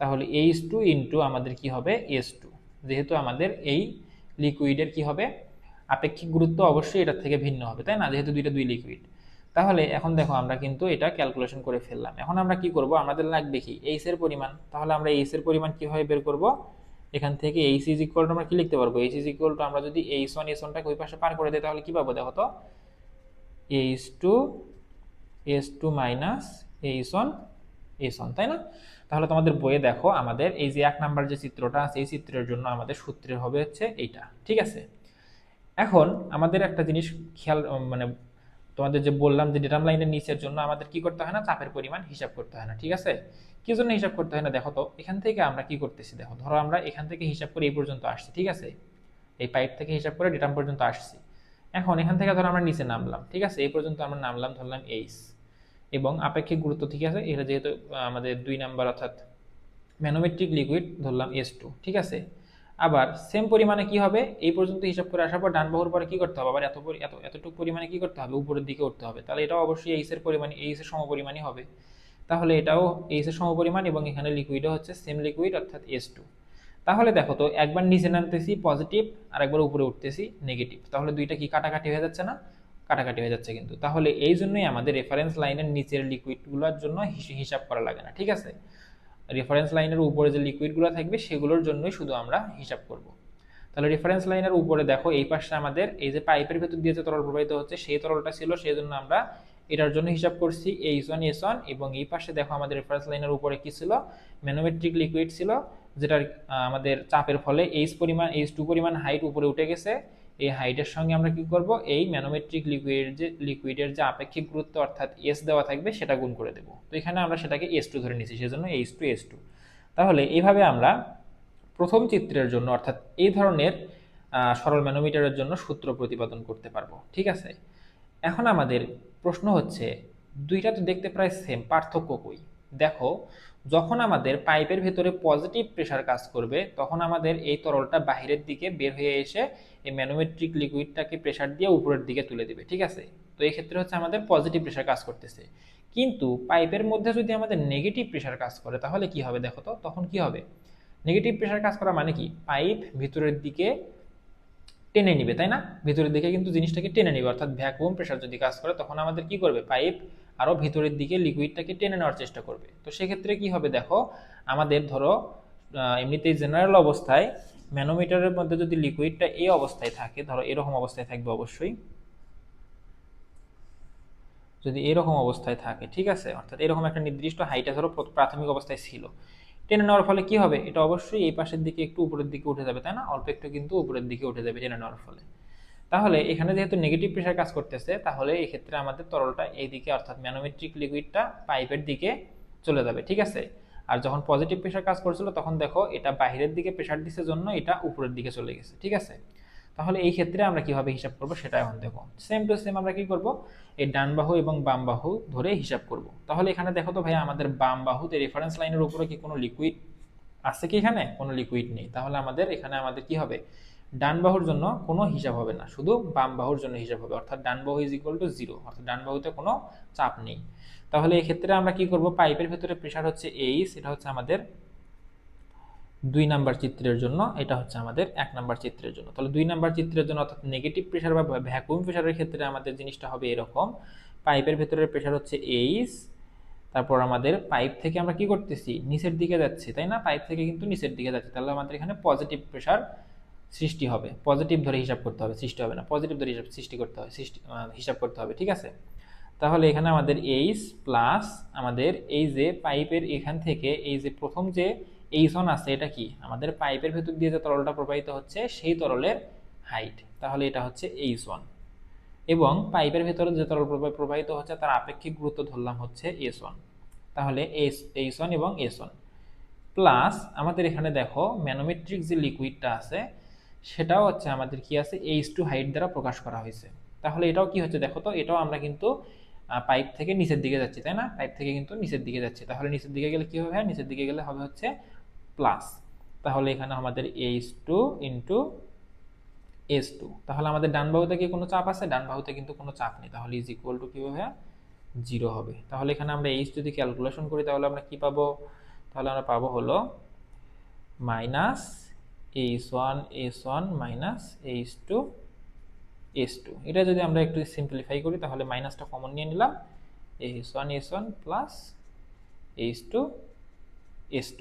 তাহলে H2 ইন্টু আমাদের কি হবে, S2, যেহেতু আমাদের এই লিকুইডের কি হবে, আপেক্ষিক গুরুত্ব অবশ্যই এটার থেকে ভিন্ন হবে, তাই না, যেহেতু দুই লিকুইড। তাহলে এখন দেখো আমরা কিন্তু এটা ক্যালকুলেশন করে ফেললাম। এখন আমরা কি করব, আমাদের লাগবে কি, এইচ এর পরিমাণ। তাহলে আমরা এইচ এর পরিমাণ কিভাবে বের করব, এখান থেকে এইচ ইজ ইকুয়াল টু আমরা কি লিখতে পারবো, এইচ ইজ ইকুয়াল টু আমরা যদি এইচ ওয়ান এস ওয়ানটাকে ওই পাশে পার করে দিই তাহলে কি পাবো, দেখো তো, H two S two minus H one S one, তাই না। তাহলে তোমাদের বইয়ে দেখো আমাদের এই যে 1 নাম্বার যে চিত্রটা আছে এই চিত্রের জন্য আমাদের সূত্রের হবে হচ্ছে এইটা। ঠিক আছে, এখন আমাদের একটা জিনিস খেয়াল, মানে তোমাদের যে বললাম যে ডেটাম লাইনের নিচের জন্য আমাদের কি করতে হয় না, চাপের পরিমাণ হিসাব করতে হয় না, ঠিক আছে। কি জন্য হিসাব করতে হয় না দেখো তো, এখান থেকে আমরা কি করতেছি দেখো, ধরো আমরা এখান থেকে হিসাব করে এই পর্যন্ত আসছি, ঠিক আছে, এই পাইপ থেকে হিসাব করে ডেটাম পর্যন্ত আসছি। এখন এখান থেকে ধরো আমরা নিচে নামলাম, ঠিক আছে, এই পর্যন্ত আমরা নামলাম, ধরলাম এইচ, এবং আপেক্ষিক গুরুত্ব ঠিক আছে, এটা যেহেতু আমাদের 2 নাম্বার অর্থাৎ ম্যানোমেট্রিক লিকুইড ধরলাম S2, ঠিক আছে। আবার সেম পরিমাণে কি হবে, এই পর্যন্ত হিসাব করে আসার পর ডান বাহুর পরে কি করতে হবে, আবার এতটুকু পরিমাণে কি করতে হবে, উপরের দিকে উঠতে হবে, তাহলে এটাও অবশ্যই এইচ এর পরিমাণ, এইচ এর সমপরিমাণই হবে। তাহলে এটাও এইচ এর সমপরিমাণ, এবং এখানে লিকুইডও হচ্ছে সেম লিকুইড অর্থাৎ S2। তাহলে দেখো তো, একবার নিচে নামতেছি পজিটিভ আর একবার উপরে উঠতেছি নেগেটিভ, তাহলে দুইটা কি কাটাকাটি হয়ে যাচ্ছে না, কাটাকাটি হয়ে যাচ্ছে কিন্তু। তাহলে এই জন্যই আমাদের রেফারেন্স লাইনের নিচের লিকুইডগুলোর জন্য হিসাব করা লাগে না, ঠিক আছে। রেফারেন্স লাইনের উপরে যে লিকুইডগুলো থাকবে সেগুলোর জন্যই শুধু আমরা হিসাব করব। তাহলে রেফারেন্স লাইনের উপরে দেখো এই পাশে আমাদের এই যে পাইপের ভেতর দিয়ে যে তরল প্রবাহিত হচ্ছে সেই তরলটা ছিল, সেই জন্য আমরা এটার জন্য হিসাব করছি H1 S1, এবং এই পাশে দেখো আমাদের রেফারেন্স লাইনের উপরে কি ছিল, ম্যানোমেট্রিক লিকুইড ছিল, যেটার আমাদের চাপের ফলে H2 পরিমাণ হাইট উপরে উঠে গেছে। এই হাইটের সঙ্গে আমরা কি করব, এই ম্যানোমেট্রিক লিকুইডের যে আপেক্ষিক গুরুত্ব অর্থাৎ S দেওয়া থাকবে সেটা গুণ করে দেব। তো এখানে আমরা সেটাকে S2 ধরে নিয়েছি, সেজন্য H2 S2। তাহলে এইভাবে আমরা প্রথম চিত্রের জন্য অর্থাৎ এই ধরনের সরল ম্যানোমিটারের জন্য সূত্র প্রতিপাদন করতে পারবো, ঠিক আছে। এখন আমাদের প্রশ্ন হচ্ছে, দুইটা তো দেখতে প্রায় সেম, পার্থক্য কই? দেখো, যখন আমাদের পাইপের ভেতরে পজিটিভ প্রেসার কাজ করবে তখন আমাদের এই তরলটা বাহিরের দিকে বের হয়ে এসে এই ম্যানোমেট্রিক লিকুইডটাকে প্রেসার দিয়ে উপরের দিকে তুলে দিবে, ঠিক আছে। তো এই ক্ষেত্রে হচ্ছে আমাদের পজিটিভ প্রেসার কাজ করতেছে। কিন্তু পাইপের মধ্যে যদি আমাদের নেগেটিভ প্রেসার কাজ করে তাহলে কি হবে দেখো তো, তখন কি হবে, নেগেটিভ প্রেসার কাজ করা মানে কি, পাইপ ভিতরের দিকে টেনে নিবে, তাই না, ভিতরের দিকে কিন্তু জিনিসটাকে টেনে নিবে, অর্থাৎ ভ্যাকুয়াম প্রেসার যদি কাজ করে তখন আমাদের কি করবে, পাইপ আরো ভিতরের দিকে লিকুইডটাকে টেনে নেওয়ার চেষ্টা করবে। তো সেক্ষেত্রে কি হবে দেখো, আমাদের ধরো এমনিতেই জেনারেল অবস্থায় ম্যানোমিটারের মধ্যে যদি লিকুইডটা এই অবস্থায় থাকে, ধরো এরকম অবস্থায় থাকবে অবশ্যই, যদি এরকম অবস্থায় থাকে, ঠিক আছে, অর্থাৎ এরকম একটা নির্দিষ্ট হাইটে ধরো প্রাথমিক অবস্থায় ছিল, টেনে নেওয়ার ফলে কি হবে, এটা অবশ্যই এই পাশের দিকে একটু উপরের দিকে উঠে যাবে, তাই না, অল্প একটু কিন্তু উপরের দিকে উঠে যাবে টেনে নেওয়ার ফলে। তাহলে এখানে যেহেতু নেগেটিভ প্রেসার কাজ করতেছে, তাহলে এই ক্ষেত্রে আমাদের তরলটা এইদিকে অর্থাৎ ম্যানোমেট্রিক লিকুইডটা পাইপের দিকে চলে যাবে, ঠিক আছে। আর যখন পজিটিভ প্রেসার কাজ করছিল তখন দেখো এটা বাইরের দিকে প্রেসার দিছে জন্য এটা উপরের দিকে চলে গেছে, ঠিক আছে। তাহলে এই ক্ষেত্রে আমরা কিভাবে হিসাব করব সেটা এখন দেখো, সেম টু সেম আমরা কি করব, এই ডান বাহু এবং বাম বাহু ধরে হিসাব করব। তাহলে এখানে দেখো তো ভাই, আমাদের বাম বাহুতে রেফারেন্স লাইনের উপরে কি কোনো লিকুইড আছে কি, এখানে কোনো লিকুইড নেই, তাহলে এখানে আমাদের কি হবে, ডান বাহুর জন্য কোনো হিসাব হবে না, শুধু বাম বাহুর জন্য হিসাব হবে, অর্থাৎ ডান বাহু ইজ ইকুয়াল টু 0, অর্থাৎ ডান বাহুতে কোনো চাপ নেই। তাহলে এই ক্ষেত্রে আমরা কি করব, পাইপের ভেতরে প্রেসার হচ্ছে এইচ, এটা হচ্ছে আমাদের 2 নাম্বার চিত্রের জন্য, এটা হচ্ছে আমাদের 1 নাম্বার চিত্রের জন্য। তাহলে 2 নাম্বার চিত্রের জন্য অর্থাৎ নেগেটিভ প্রেসার বা ভ্যাকুয়াম প্রেসারের ক্ষেত্রে আমাদের জিনিসটা হবে এরকম, পাইপের ভেতরের প্রেসার হচ্ছে এইচ, তারপর আমাদের পাইপ থেকে আমরা কি করতেছি, নিচের দিকে যাচ্ছি, তাই না, পাইপ থেকে কিন্তু নিচের দিকে যাচ্ছে, তাহলে আমাদের এখানে পজিটিভ প্রেসার সৃষ্টি হবে, পজিটিভ ধরে হিসাব করতে হবে, সৃষ্টি হবে না, পজিটিভ ধরে হিসাব করতে হবে, ঠিক আছে। তাহলে এখানে আমাদের এইচ প্লাস আমাদের এই যে পাইপের এখান থেকে এই যে প্রথম যে H1 আছে, এটা কি আমাদের পাইপের ভেতর দিয়ে যে তরলটা প্রবাহিত হচ্ছে সেই তরলের হাইট, তাহলে এটা হচ্ছে H1, এবং পাইপের ভেতরে যে তরল প্রবাহিত হচ্ছে তার আপেক্ষিক গুরুত্ব ধরলাম হচ্ছে S1, তাহলে H1 এবং S1 প্লাস আমাদের এখানে দেখো ম্যানোমেট্রিক যে লিকুইডটা আছে সেটাও হচ্ছে আমাদের কি আছে, H2 হাইট দ্বারা প্রকাশ করা হয়েছে। তাহলে এটাও কি হচ্ছে দেখো তো, এটাও আমরা কিন্তু পাইপ থেকে নিচের দিকে যাচ্ছি, তাই না, পাইপ থেকে কিন্তু নিচের দিকে যাচ্ছি, তাহলে নিচের দিকে গেলে কি হবে, নিচের দিকে গেলে হবে হচ্ছে প্লাস, তাহলে এখানে আমাদের H2 ইন্টু S2, তাহলে আমাদের ডান বাহুতে কি কোনো চাপ আছে, ডান বাহুতে কিন্তু কোনো চাপ নেই, তাহলে ইজ ইকুয়াল টু কি হবে, 0 হবে। তাহলে এখানে আমরা H যদি ক্যালকুলেশন করি তাহলে আমরা কি পাবো, তাহলে আমরা পাবো হলো minus H1 minus H2 S2, এটা যদি আমরা একটু সিম্পলিফাই করি তাহলে মাইনাসটা কমন নিয়ে নিলাম, H1 প্লাস H2 S2।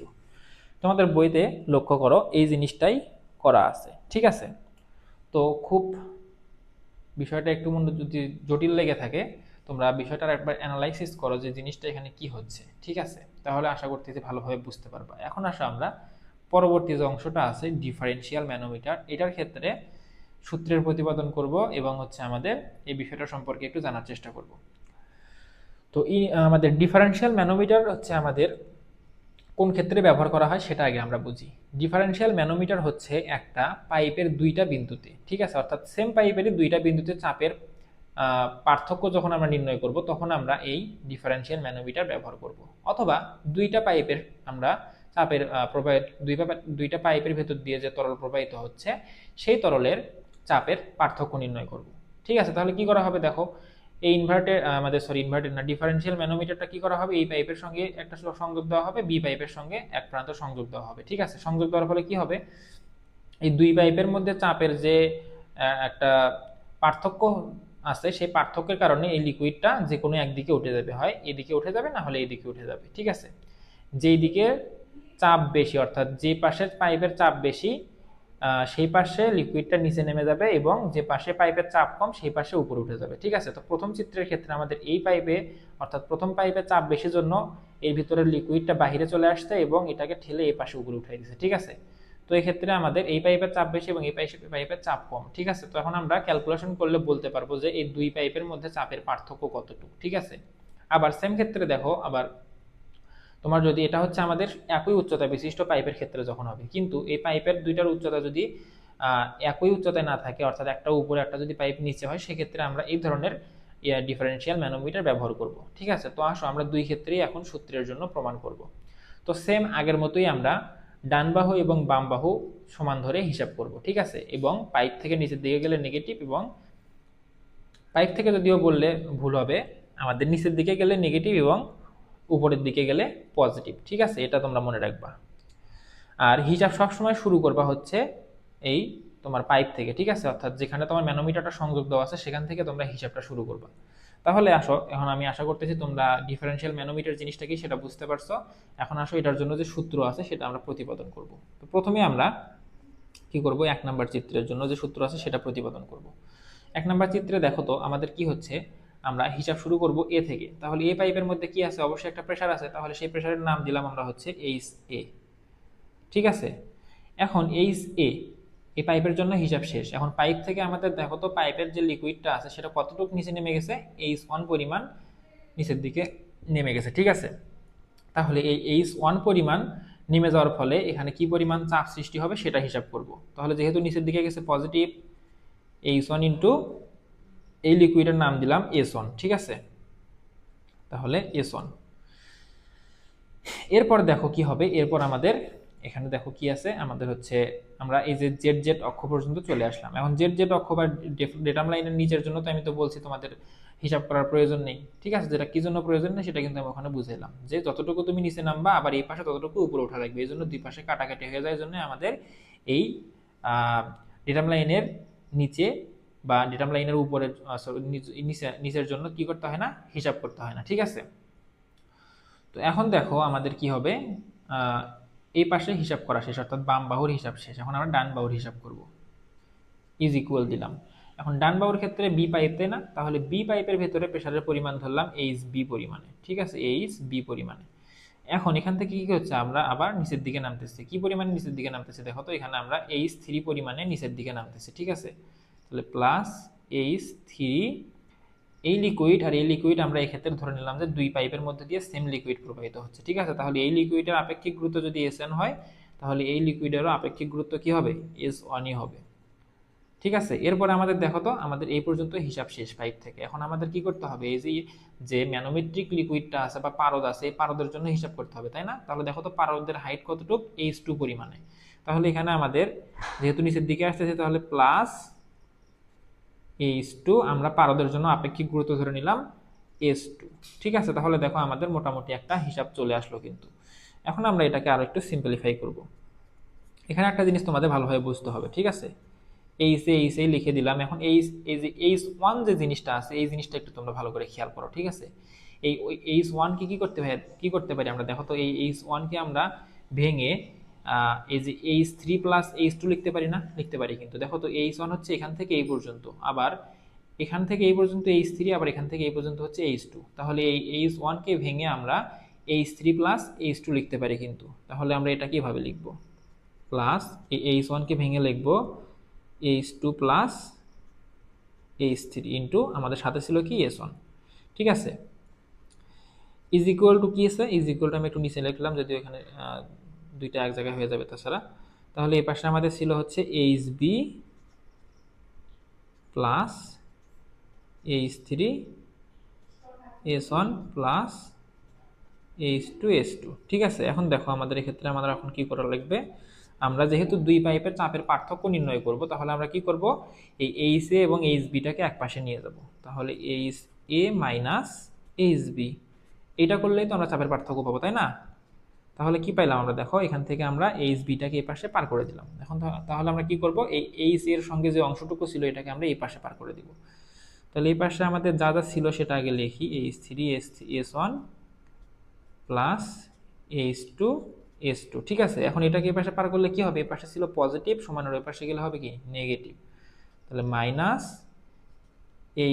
তোমাদের বইতে লক্ষ্য করো এই জিনিসটাই করা আছে, ঠিক আছে। তো খুব বিষয়টা একটু মনে যদি জটিল লেগে থাকে তোমরা বিষয়টার একবার অ্যানালাইসিস করো যে জিনিসটা এখানে কি হচ্ছে, ঠিক আছে, তাহলে আশা করতেছি ভালোভাবে বুঝতে পারবা। এখন আসো আমরা পরবর্তী যে অংশটা আছে ডিফারেন্সিয়াল ম্যানোমিটার, এটার ক্ষেত্রে সূত্রের প্রতিপাদন করব এবং হচ্ছে আমাদের এই বিষয়টা সম্পর্কে একটু জানার চেষ্টা করব। তো এই আমাদের ডিফারেনশিয়াল ম্যানোমিটার হচ্ছে আমাদের কোন ক্ষেত্রে ব্যবহার করা হয় সেটা আগে আমরা বুঝি। ডিফারেনশিয়াল ম্যানোমিটার হচ্ছে একটা পাইপের দুইটা বিন্দুতে, ঠিক আছে, অর্থাৎ সেম পাইপেরই দুইটা বিন্দুতে চাপের পার্থক্য যখন আমরা নির্ণয় করব তখন আমরা এই ডিফারেনশিয়াল ম্যানোমিটার ব্যবহার করব। অথবা দুইটা পাইপের আমরা চাপের প্রবাহিত দুইটা পাইপের ভেতর দিয়ে যে তরল প্রবাহিত হচ্ছে সেই তরলের চাপের পার্থক্য নির্ণয় করব। ঠিক আছে, তাহলে কি করা হবে দেখো, এই ইনভার্টেড না, ডিফারেনশিয়াল ম্যানোমিটারটা কি করা হবে, এই পাইপের সঙ্গে একটা সংযোগ দেওয়া হবে, বি পাইপের সঙ্গে এক প্রান্ত সংযোগ দেওয়া হবে। ঠিক আছে, সংযোগ দেওয়ার ফলে কি হবে, এই দুই পাইপের মধ্যে চাপের যে একটা পার্থক্য আছে সেই পার্থক্যের কারণে এই লিকুইডটা যে কোনো একদিকে উঠে যাবে, হয় এদিকে উঠে যাবে না হলে এইদিকে উঠে যাবে। ঠিক আছে, যেই দিকে চাপ বেশি অর্থাৎ যে পাশের পাইপের চাপ বেশি সেই পাশে লিকুইডটা নিচে নেমে যাবে এবং যে পাশে পাইপের চাপ কম সেই পাশে উপরে উঠে যাবে। ঠিক আছে, তো প্রথম চিত্রের ক্ষেত্রে আমাদের এই পাইপে অর্থাৎ প্রথম পাইপের চাপ বেশির জন্য এর ভিতরের লিকুইডটা বাহিরে চলে আসছে এবং এটাকে ঠেলে এই পাশে উপরে উঠাই দিচ্ছে। ঠিক আছে, তো এই ক্ষেত্রে আমাদের এই পাইপের চাপ বেশি এবং এই পাইপের চাপ কম। ঠিক আছে, তো এখন আমরা ক্যালকুলেশন করলে বলতে পারবো যে এই দুই পাইপের মধ্যে চাপের পার্থক্য কতটুকু। ঠিক আছে, আবার সেম ক্ষেত্রে দেখো, আবার তোমার যদি এটা হচ্ছে আমাদের একই উচ্চতা বিশিষ্ট পাইপের ক্ষেত্রে যখন হবে, কিন্তু এই পাইপের দুইটার উচ্চতা যদি একই উচ্চতায় না থাকে অর্থাৎ একটা উপরে একটা যদি পাইপ নিচে হয় সেক্ষেত্রে আমরা এই ধরনের ডিফারেনশিয়াল ম্যানোমিটার ব্যবহার করব। ঠিক আছে, তো আসো আমরা দুই ক্ষেত্রেই এখন সূত্রের জন্য প্রমাণ করব। তো সেম আগের মতোই আমরা ডান বাহু এবং বাম বাহু সমান ধরে হিসাব করব। ঠিক আছে, এবং পাইপ থেকে নিচের দিকে গেলে নেগেটিভ এবং পাইপ থেকে যদিও বললে ভুল হবে, আমাদের নিচের দিকে গেলে নেগেটিভ এবং উপরের দিকে গেলে পজিটিভ। ঠিক আছে, এটা তোমরা মনে রাখবা। আর হিসাব সবসময় শুরু করবা হচ্ছে এই তোমার পাইপ থেকে। ঠিক আছে, অর্থাৎ যেখানে তোমার ম্যানোমিটারটা সংযোগ দেওয়া আছে সেখান থেকে তোমরা হিসাবটা শুরু করবা। তাহলে আসো, এখন আমি আশা করতেছি তোমরা ডিফারেনশিয়াল ম্যানোমিটার জিনিসটা কি সেটা বুঝতে পারছো। এখন আসো এটার জন্য যে সূত্র আছে সেটা আমরা প্রতিপাদন করব। তো প্রথমে আমরা কি করব, এক নাম্বার চিত্রের জন্য যে সূত্র আছে সেটা প্রতিপাদন করব। এক নাম্বার চিত্রে দেখো তো আমাদের কি হচ্ছে, আমরা হিসাব শুরু করব এ থেকে। তাহলে এ পাইপের মধ্যে কি আছে, অবশ্যই একটা প্রেসার আছে, তাহলে সেই প্রেসারের নাম দিলাম আমরা হচ্ছে এইচ এ। ঠিক আছে, এখন এইচ এ, এই পাইপের জন্য হিসাব শেষ। এখন পাইপ থেকে আমাদের দেখো তো পাইপের যে লিকুইডটা আছে সেটা কতটুকু নিচে নেমে গেছে, এইচ ওয়ান পরিমাণ নিচের দিকে নেমে গেছে। ঠিক আছে, তাহলে এই এইচ ওয়ান পরিমাণ নেমে যাওয়ার ফলে এখানে কি পরিমাণ চাপ সৃষ্টি হবে সেটা হিসাব করব। তাহলে যেহেতু নিচের দিকে গেছে পজিটিভ, এইচ ওয়ান ইন্টু এই লিকুইডের নাম দিলাম এস ওয়ান। ঠিক আছে, তাহলে এস ওয়ান। এরপর দেখো কি হবে, এরপর আমাদের এখানে দেখো কি আছে, আমাদের হচ্ছে আমরা এই যে জেড জেড অক্ষ পর্যন্ত চলে আসলাম। এখন জেড জেড অক্ষ বা ডেটাম লাইনের নিচের জন্য তো আমি তো বলছি তোমাদের হিসাব করার প্রয়োজন নেই। ঠিক আছে, যেটা কি জন্য প্রয়োজন নেই সেটা কিন্তু আমি ওখানে বুঝাইলাম, যে যতটুকু তুমি নিচে নামবা আবার এই পাশে ততটুকু উপরে ওঠা লাগবে, এই জন্য দুই পাশে কাটাকাটি হয়ে যায়। এই জন্য আমাদের এই ডেটাম লাইনের নিচে বা ডেটাম লাইনের উপরে নিচের জন্য কি করতে হয় না, হিসাব করতে হয় না। ঠিক আছে, তো এখন দেখো আমাদের কি হবে, এই পাশে হিসাব করা শেষ অর্থাৎ বাম বাহুর হিসাব শেষ। এখন আমরা ডান বাহুর হিসাব করব, ইজ ইকুয়াল দিলাম। এখন ডান বাহুর ক্ষেত্রে বি পাইপ, তাই না, তাহলে বি পাইপের ভেতরে প্রেসারের পরিমাণ ধরলাম এইচ বি পরিমাণে। ঠিক আছে, এইচ বি পরিমাণে। এখন এখান থেকে কি হচ্ছে, আমরা আবার নিচের দিকে নামতেছি। কি পরিমাণে নিচের দিকে নামতেছি দেখো তো, এখানে আমরা এইচ থ্রি পরিমাণে নিচের দিকে নামতেছি। ঠিক আছে, তাহলে প্লাস এইচ থ্রি, এই লিকুইড আর এই লিকুইড আমরা এই ক্ষেত্রে ধরে নিলাম যে দুই পাইপের মধ্যে দিয়ে সেম লিকুইড প্রবাহিত হচ্ছে। ঠিক আছে, তাহলে এই লিকুইডের আপেক্ষিক গুরুত্ব যদি এসএন হয় তাহলে এই লিকুইডেরও আপেক্ষিক গুরুত্ব কি হবে, এস ওয়ানই হবে। ঠিক আছে, এরপরে আমাদের দেখো তো আমাদের এই পর্যন্ত হিসাব শেষ পাইপ থেকে। এখন আমাদের কি করতে হবে, এই যে ম্যানোমেট্রিক লিকুইডটা আছে বা পারদ আছে, এই পারদের জন্য হিসাব করতে হবে, তাই না। তাহলে দেখো তো পারদের হাইট কতটুকু, এইচ টু পরিমাণে। তাহলে এখানে আমাদের যেহেতু নিচের দিকে আসতেছে তাহলে প্লাস এইচ টু, আমরা পারদের জন্য আপেক্ষিক গুরুত্ব ধরে নিলাম এস টু। ঠিক আছে, তাহলে দেখো আমাদের মোটামুটি একটা হিসাব চলে আসলো। কিন্তু এখন আমরা এটাকে আরো একটু সিম্পলিফাই করব। এখানে একটা জিনিস তোমাদের ভালোভাবে বুঝতে হবে। ঠিক আছে, এইচ এ লিখে দিলাম। এখন এই যে এইচ ওয়ান যে জিনিসটা আছে এই জিনিসটা একটু তোমরা ভালো করে খেয়াল করো। ঠিক আছে, এই এইচ ওয়ান কি করতে পারি আমরা, দেখো তো এই এইচ ওয়ান কে আমরা ভেঙে এই যে H three plus H two লিখতে পারি না, লিখতে পারি। কিন্তু দেখো তো এইচ ওয়ান হচ্ছে এখান থেকে এই পর্যন্ত, আবার এখান থেকে এই পর্যন্ত এইচ থ্রি, আবার এখান থেকে এই পর্যন্ত হচ্ছে এইচ টু। তাহলে এই এইচ ওয়ানকে ভেঙে আমরা H three plus H two লিখতে পারি। কিন্তু তাহলে আমরা এটা কিভাবে লিখবো, প্লাস এই এইচ ওয়ানকে ভেঙে লিখবো H2 প্লাস H3 ইন্টু আমাদের সাথে ছিল কি S1, ঠিক আছে। ইজ ইকুয়াল টু কি আছে, ইজ ইকুয়াল টু আমি একটু নিচে লিখলাম যদিও এখানে দুইটা এক জায়গায় হয়ে যাবে তাছাড়া। তাহলে এই পাশে আমাদের ছিল হচ্ছে HB plus H3 S1 plus H2 S2, ঠিক আছে। এখন দেখো আমাদের এক্ষেত্রে আমাদের এখন কি করা লাগবে, আমরা যেহেতু দুই পাইপের চাপের পার্থক্য নির্ণয় করব, তাহলে আমরা কি করব, এই HA এবং HBটাকে এক পাশে নিয়ে যাব। তাহলে HA মাইনাস HB, এটা করলেই তো আমরা চাপের পার্থক্য পাবো, তাই না? তাহলে কি পাইলাম আমরা, দেখো এখান থেকে আমরা HBটাকে এই পাশে পার করে দিলাম। এখন তাহলে আমরা কি করব, এই H এর সঙ্গে যে অংশটুকু ছিল এটাকে আমরা এই পাশে পার করে দিব। তাহলে এই পাশে আমাদের যা যা ছিল সেটা আগে লিখি, H3 S1 plus H2 S2, ঠিক আছে। এখন এটাকে এই পাশে পার করলে কি হবে, এই পাশে ছিল পজিটিভ, সমানের ওই পাশে গেলে হবে কি নেগেটিভ। তাহলে মাইনাস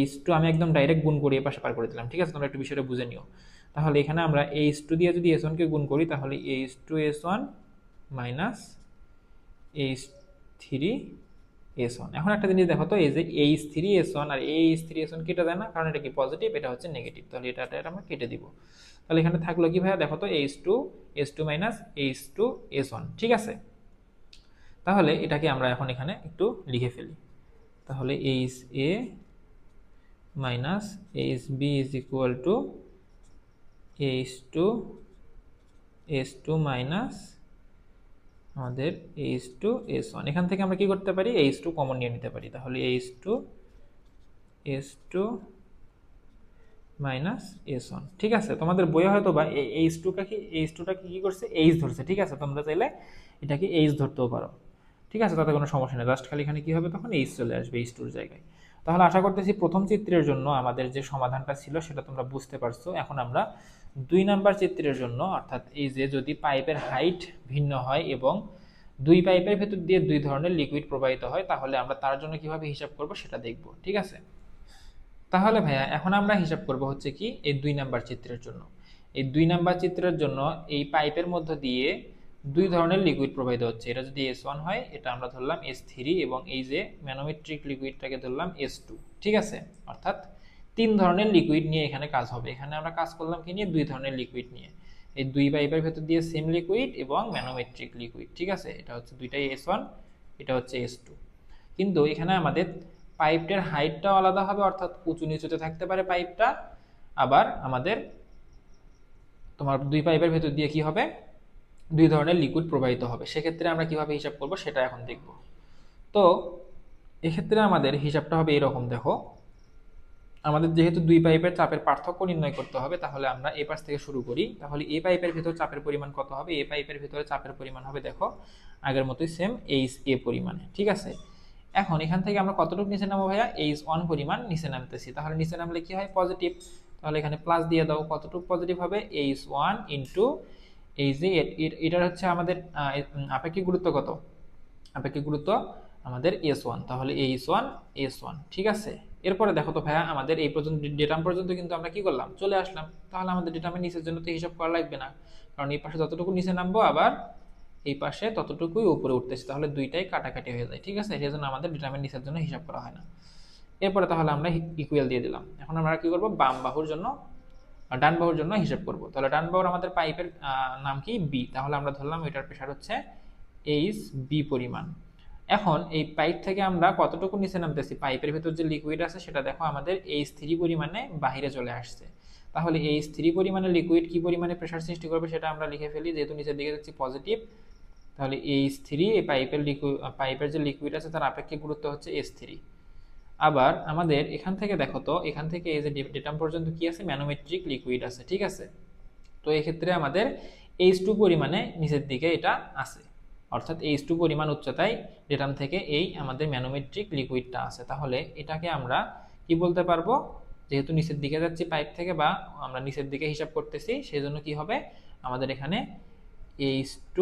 H2, আমি একদম ডাইরেক্ট গুণ করে এই পাশে পার করে দিলাম, ঠিক আছে। তোমরা একটু বিষয়টা বুঝে নিও। তাহলে এখানে আমরা H2 দিয়ে যদি S1 কে গুণ করি, তাহলে H2 S1 minus H3 S1। এখন একটা জিনিস দেখো তো, এই যে H3 S1 আর H3 S1 কেটে দেয় না, কারণ এটা কি পজিটিভ, এটা হচ্ছে নেগেটিভ। তাহলে এটা আমরা কেটে দিব। তাহলে এখানে থাকলো কি ভাইয়া, দেখো তো H2 S2 minus H2 S1, ঠিক আছে। তাহলে এটাকে আমরা এখন এখানে একটু লিখে ফেলি। তাহলে HA minus HB is equal two H2 S2 minus আমাদের H2 S1। এখান থেকে আমরা কি করতে পারি, H2 কমন নিয়ে নিতে পারি। তাহলে H2 S2 মাইনাস S1, ঠিক আছে। তোমাদের বইয়ে হয়তো বা H2টাকে কি করছে, H ধরছে, ঠিক আছে। তোমরা চাইলে এটাকে H ধরতেও পারো, ঠিক আছে, তাতে কোনো সমস্যা নেই। জাস্ট খালি এখানে কি হবে, তখন H চলে আসবে H2 জায়গায়। তাহলে আশা করতেছি প্রথম চিত্রের জন্য আমাদের যে সমাধানটা ছিল সেটা তোমরা বুঝতে পারছো। এখন আমরা 2 নাম্বার চিত্রের জন্য, অর্থাৎ এই যে যদি পাইপের হাইট ভিন্ন হয় এবং দুই পাইপের ভেতর দিয়ে দুই ধরনের লিকুইড প্রবাহিত হয়, তাহলে আমরা তার জন্য কিভাবে হিসাব করব সেটা দেখব, ঠিক আছে। তাহলে ভাইয়া এখন আমরা হিসাব করব হচ্ছে কি, এই 2 নাম্বার চিত্রের জন্য। এই 2 নাম্বার চিত্রের জন্য এই পাইপের মধ্য দিয়ে দুই ধরনের লিকুইড প্রবাহিত হচ্ছে। এটা যদি S1 হয়, এটা আমরা ধরলাম S3, এবং এই যে ম্যানোমেট্রিক লিকুইডটাকে ধরলাম S2, ঠিক আছে। অর্থাৎ 3 ধরনের লিকুইড নিয়ে এখানে কাজ হবে। এখানে আমরা কাজ করলাম কি নিয়ে, 2 ধরনের লিকুইড নিয়ে। এই দুই পাইপের ভেতর দিয়ে সেম লিকুইড এবং ম্যানোমেট্রিক লিকুইড, ঠিক আছে। এটা হচ্ছে দুইটাই S1, এটা হচ্ছে S2। কিন্তু এখানে আমাদের পাইপটার হাইটটাও আলাদা হবে, অর্থাৎ উঁচু নিচুতে থাকতে পারে পাইপটা। আবার আমাদের তোমার দুই পাইপের ভেতর দিয়ে কি হবে, দুই ধরনের লিকুইড প্রবাহিত হবে। সেক্ষেত্রে আমরা কিভাবে হিসাব করব সেটা এখন দেখব। তো এক্ষেত্রে আমাদের হিসাবটা হবে এরকম, দেখো আমাদের যেহেতু দুই পাইপের চাপের পার্থক্য নির্ণয় করতে হবে, তাহলে আমরা এই পাশ থেকে শুরু করি। তাহলে এই পাইপের ভিতর চাপের পরিমাণ কত হবে, এই পাইপের ভিতরে চাপের পরিমাণ হবে, দেখো আগের মতোই সেম HA পরিমাণে, ঠিক আছে। এখন এখান থেকে আমরা কতটুকু নিচে নামবো ভাইয়া, H1 পরিমাণ নিচে নামতেছি। তাহলে নিচে নামলে কি হয়, পজিটিভ। তাহলে এখানে প্লাস দিয়ে দাও, কতটুকু পজিটিভ হবে, H1 ইন্টু এই যে এটার হচ্ছে আমাদের আপেক্ষিক গুরুত্ব কত, আপেক্ষিক গুরুত্ব আমাদের S1। তাহলে H1 S1, ঠিক আছে। এরপরে দেখো তো ভাইয়া, আমাদের এই পর্যন্ত ডেটাম পর্যন্ত কিন্তু আমরা কি করলাম, চলে আসলাম। তাহলে আমাদের ডেটামের নিচের জন্য তো হিসাব করা লাগবে না, কারণ এই পাশে যতটুকু নিচে নামবো আবার এই পাশে ততটুকুই উপরে উঠতেছে। তাহলে দুইটাই কাটাকাটি হয়ে যায়, ঠিক আছে। সেই জন্য আমাদের ডেটামের নিচের জন্য হিসাব করা হয় না। এরপরে তাহলে আমরা ইকুয়াল দিয়ে দিলাম। এখন আমরা কি করব, বাম বাহুর জন্য, ডান বাহুর জন্য হিসাব করব। তাহলে ডান বাহুর আমাদের পাইপের নাম কি, বি। তাহলে আমরা ধরলাম এটার প্রেসার হচ্ছে HB পরিমাণ। এখন এই পাইপ থেকে আমরা কতটুকু নিচে নামতেছি, পাইপের ভিতর যে লিকুইড আছে সেটা দেখো আমাদের H3 পরিমাণে বাহিরে চলে আসছে। তাহলে H3 পরিমাণে লিকুইড কি পরিমাণে প্রেসার সৃষ্টি করবে সেটা আমরা লিখে ফেলি, যেহেতু নিচের দিকে যাচ্ছি পজিটিভ। তাহলে H3, এই পাইপের যে লিকুইড আছে তার আপেক্ষিক গুরুত্ব হচ্ছে H3। আবার আমাদের এখান থেকে দেখো তো, এখান থেকে এই যে ডেটাম পর্যন্ত কি আছে, ম্যানোমেট্রিক লিকুইড আছে, ঠিক আছে। তো এই ক্ষেত্রে আমাদের H2 পরিমাণে নিচের দিকে এটা আছে, অর্থাৎ H2 পরিমাণ উচ্চতায় ডেটাম থেকে এই আমাদের ম্যানোমেট্রিক লিকুইডটা আছে। তাহলে এটাকে আমরা কি বলতে পারবো, যেহেতু নিচের দিকে যাচ্ছি পাইপ থেকে, বা আমরা নিচের দিকে হিসাব করতেছি, সেই জন্য কি হবে আমাদের এখানে H2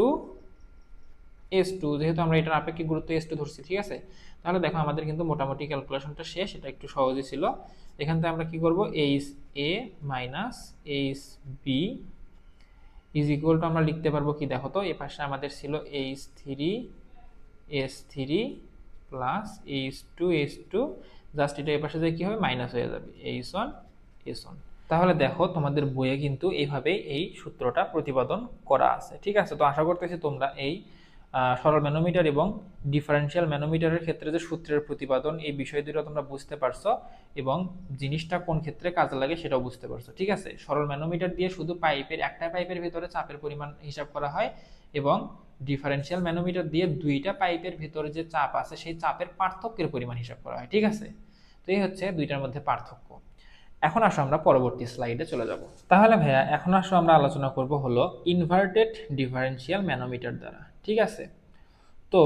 S2, যেহেতু আমরা এটার আপেক্ষিক গুরুত্ব S2 ধরছি, ঠিক আছে। তাহলে দেখো আমাদের কিন্তু মোটামুটি ক্যালকুলেশনটা শেষ, এটা একটু সহজই ছিল। এখান থেকে আমরা কি করব, HA minus HB is equal two আমরা লিখতে পারবো কি, দেখো তো এই পাশে আমাদের ছিল H3 S3 plus H2 just এটা এই পাশে যায় কি হবে মাইনাস হয়ে যাবে H1 তাহলে দেখো তোমাদের বইয়ে কিন্তু এইভাবে এই সূত্রটা প্রতিপাদন করা আছে। ঠিক আছে, তো আশা করতেছি তোমরা এই সরল ম্যানোমিটার এবং ডিফারেনশিয়াল ম্যানোমিটারের ক্ষেত্রে যে সূত্রের প্রতিপাদন এই বিষয় দুটো তোমরা বুঝতে পারছো এবং জিনিসটা কোন ক্ষেত্রে কাজে লাগে সেটাও বুঝতে পারছো। ঠিক আছে, সরল ম্যানোমিটার দিয়ে শুধু একটা পাইপের ভিতরে চাপের পরিমাণ হিসাব করা হয় এবং ডিফারেনশিয়াল ম্যানোমিটার দিয়ে দুইটা পাইপের ভিতরে যে চাপ আছে সেই চাপের পার্থক্যের পরিমাণ হিসাব করা হয়। ঠিক আছে, তো এই হচ্ছে দুইটার মধ্যে পার্থক্য। এখন আসো আমরা পরবর্তী স্লাইডে চলে যাব। তাহলে ভাইয়া এখন আসো আমরা আলোচনা করব হলো ইনভার্টেড ডিফারেনশিয়াল ম্যানোমিটার দ্বারা। ঠিক আছে, তো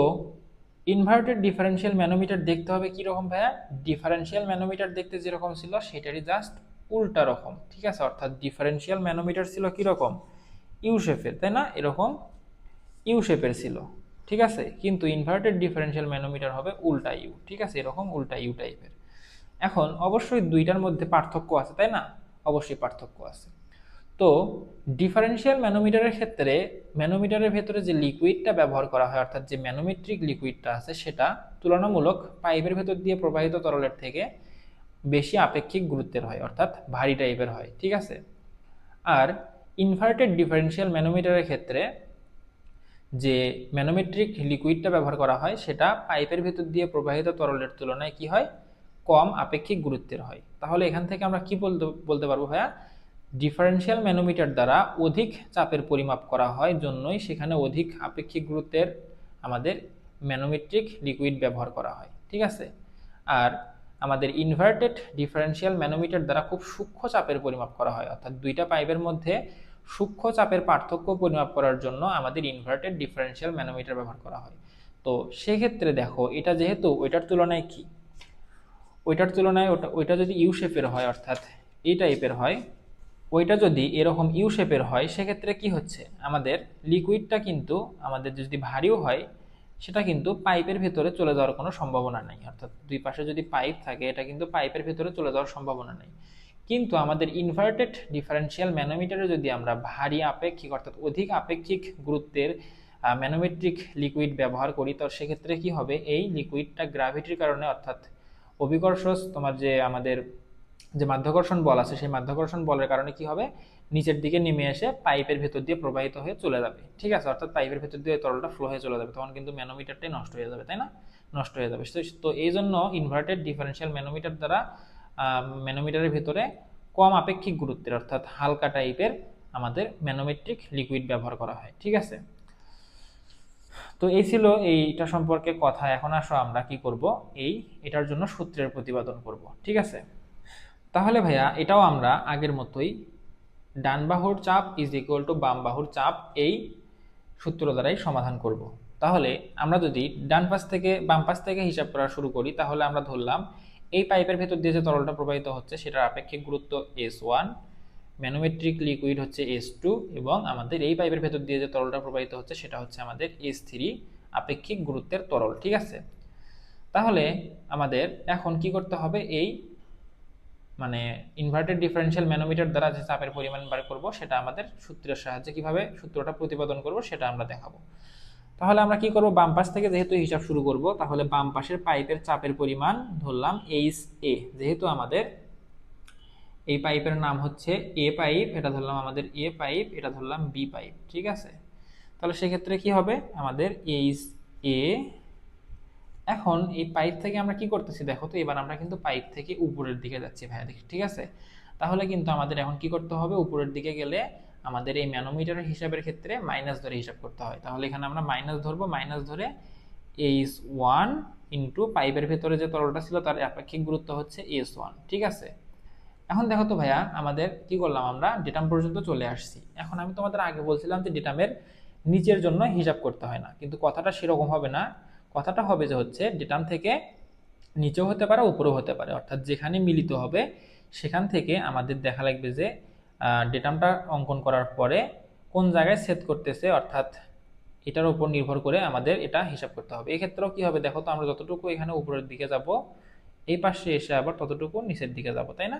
ইনভার্টেড ডিফারেনশিয়াল ম্যানোমিটার দেখতে হবে কি রকম ভাইয়া? ডিফারেনশিয়াল ম্যানোমিটার দেখতে যেরকম ছিল সেটারই জাস্ট উল্টা রকম। ঠিক আছে, অর্থাৎ ডিফারেনশিয়াল ম্যানোমিটার ছিল কি রকম? ইউ শেপের, তাই না? এরকম ইউ শেপের ছিল। ঠিক আছে, কিন্তু ইনভার্টেড ডিফারেনশিয়াল ম্যানোমিটার হবে উল্টা ইউ। ঠিক আছে, এরকম উল্টা ইউ টাইপের। এখন অবশ্যই দুইটার মধ্যে পার্থক্য আছে, তাই না? অবশ্যই পার্থক্য আছে। তো ডিফারেনশিয়াল ম্যানোমিটারের ক্ষেত্রে ম্যানোমিটারের ভেতরে যে লিকুইডটা ব্যবহার করা হয় অর্থাৎ যে ম্যানোমেট্রিক লিকুইডটা আছে সেটা তুলনামূলক পাইপের ভেতর দিয়ে প্রবাহিত তরলের থেকে বেশি আপেক্ষিক গুরুত্বের হয়, অর্থাৎ ভারী টাইপের হয়। ঠিক আছে, আর ইনভার্টেড ডিফারেনশিয়াল ম্যানোমিটারের ক্ষেত্রে যে ম্যানোমেট্রিক লিকুইডটা ব্যবহার করা হয় সেটা পাইপের ভেতর দিয়ে প্রবাহিত তরলের তুলনায় কি হয়? কম আপেক্ষিক গুরুত্বের হয়। তাহলে এখান থেকে আমরা কি বলতে পারবো ভাইয়া? ডিফারেনশিয়াল ম্যানোমিটার দ্বারা অধিক চাপের পরিমাপ করা হয় জন্যই সেখানে অধিক আপেক্ষিক গুরুত্বের আমাদের ম্যানোমেট্রিক লিকুইড ব্যবহার করা হয়। ঠিক আছে, আর আমাদের ইনভার্টেড ডিফারেনশিয়াল ম্যানোমিটার দ্বারা খুব সূক্ষ্ম চাপের পরিমাপ করা হয়, অর্থাৎ দুইটা পাইপের মধ্যে সূক্ষ্ম চাপের পার্থক্য পরিমাপ করার জন্য আমাদের ইনভার্টেড ডিফারেনশিয়াল ম্যানোমিটার ব্যবহার করা হয়। তো সেক্ষেত্রে দেখো এটা যেহেতু ওইটার তুলনায় কি, ওইটার তুলনায় ওইটা যদি ইউ শেপের হয় অর্থাৎ এই টাইপের হয়, ওইটা যদি এরকম ইউ শেপের হয় সেক্ষেত্রে কি হচ্ছে? আমাদের লিকুইডটা কিন্তু আমাদের যদি ভারীও হয় সেটা কিন্তু পাইপের ভেতরে চলে যাওয়ার কোনো সম্ভাবনা নেই, অর্থাৎ দুই পাশে যদি পাইপ থাকে এটা কিন্তু পাইপের ভেতরে চলে যাওয়ার সম্ভাবনা নেই। কিন্তু আমাদের ইনভার্টেড ডিফারেনশিয়াল ম্যানোমিটারে যদি আমরা ভারী আপেক্ষিক অর্থাৎ অধিক আপেক্ষিক গুরুত্বের ম্যানোমেট্রিক লিকুইড ব্যবহার করি তো সেক্ষেত্রে কি হবে? এই লিকুইডটা গ্র্যাভিটির কারণে অর্থাৎ অভিকর্ষ তোমার যে আমাদের যে মাধ্যাকর্ষণ বল আছে সেই মাধ্যাকর্ষণ বলের কারণে কি হবে? নিচের দিকে নেমে এসে পাইপের ভেতর দিয়ে প্রবাহিত হয়ে চলে যাবে। ঠিক আছে, অর্থাৎ পাইপের ভেতর দিয়ে তরলটা ফ্লো হয়ে চলে যাবে, তখন কিন্তু ম্যানোমিটারটাই নষ্ট হয়ে যাবে, তাই না? নষ্ট হয়ে যাবে। তো এই জন্য ইনভার্টেড ডিফারেনশিয়াল ম্যানোমিটার দ্বারা ম্যানোমিটারের ভিতরে কম আপেক্ষিক গুরুত্বের অর্থাৎ হালকা টাইপের আমাদের ম্যানোমেট্রিক লিকুইড ব্যবহার করা হয়। ঠিক আছে, তো এই ছিল এইটা সম্পর্কে কথা। এখন আসো আমরা কি করব? এটার জন্য সূত্রের প্রতিপাদন করব। ঠিক আছে, তাহলে ভাইয়া এটাও আমরা আগের মতোই ডান বাহুর চাপ ইজ ইকুয়াল টু বাম বাহুর চাপ এই সূত্র দ্বারাই সমাধান করব। তাহলে আমরা যদি ডান পাশ থেকে বাম পাশ থেকে হিসাব করা শুরু করি তাহলে আমরা ধরলাম এই পাইপের ভেতর দিয়ে যে তরলটা প্রবাহিত হচ্ছে সেটার আপেক্ষিক গুরুত্ব S1, ম্যানোমেট্রিক লিকুইড হচ্ছে S2 এবং আমাদের এই পাইপের ভেতর দিয়ে যে তরলটা প্রবাহিত হচ্ছে সেটা হচ্ছে আমাদের S3 আপেক্ষিক গুরুত্বের তরল। ঠিক আছে, তাহলে আমাদের এখন কি করতে হবে? এই মানে ইনভার্টেড ডিফারেনশিয়াল ম্যানোমিটার দ্বারা যে চাপের পরিমাণ বার করব সেটা আমাদের সূত্রের সাহায্যে কিভাবে সূত্রটা প্রতিপাদন করব সেটা আমরা দেখাবো। তাহলে আমরা কি করব? বাম পাশ থেকে যেহেতু হিসাব শুরু করব তাহলে বাম পাশের পাইপের চাপের পরিমাণ ধরলাম HA, যেহেতু আমাদের এই পাইপের নাম হচ্ছে এ পাইপ, এটা ধরলাম আমাদের এ পাইপ, এটা ধরলাম বি পাইপ। ঠিক আছে, তাহলে সেক্ষেত্রে কি হবে? আমাদের HA। এখন এই পাইপ থেকে আমরা কি করতেছি দেখো তো, এবার আমরা কিন্তু পাইপ থেকে উপরের দিকে যাচ্ছি ভাইয়া, দেখি। ঠিক আছে, তাহলে কিন্তু আমাদের এখন কি করতে হবে? উপরের দিকে গেলে আমাদের এই ম্যানোমিটারের হিসাবের ক্ষেত্রে মাইনাস ধরে হিসাব করতে হয়। তাহলে এখানে আমরা মাইনাস ধরবো, মাইনাস ধরে H1 ইন্টু পাইপের ভেতরে যে তরলটা ছিল তার আপেক্ষিক গুরুত্ব হচ্ছে S1। ঠিক আছে, এখন দেখো তো ভাইয়া আমাদের কি করলাম? আমরা ডেটাম পর্যন্ত চলে আসছি। এখন আমি তোমাদের আগে বলছিলাম যে ডেটামের নিচের জন্য হিসাব করতে হয় না, কিন্তু কথাটা সেরকম হবে না। কথাটা হবে যে হচ্ছে ডেটাম থেকে নিচেও হতে পারে উপরেও হতে পারে, অর্থাৎ যেখানে মিলিত হবে সেখান থেকে আমাদের দেখা লাগবে যে ডেটামটা অঙ্কন করার পরে কোন জায়গায় ছেদ করতেছে, অর্থাৎ এটার উপর নির্ভর করে আমাদের এটা হিসাব করতে হবে। এক্ষেত্রেও কি হবে দেখো তো, আমরা যতটুকু এখানে উপরের দিকে যাব এই পাশে এসে আবার ততটুকু নিচের দিকে যাব, তাই না?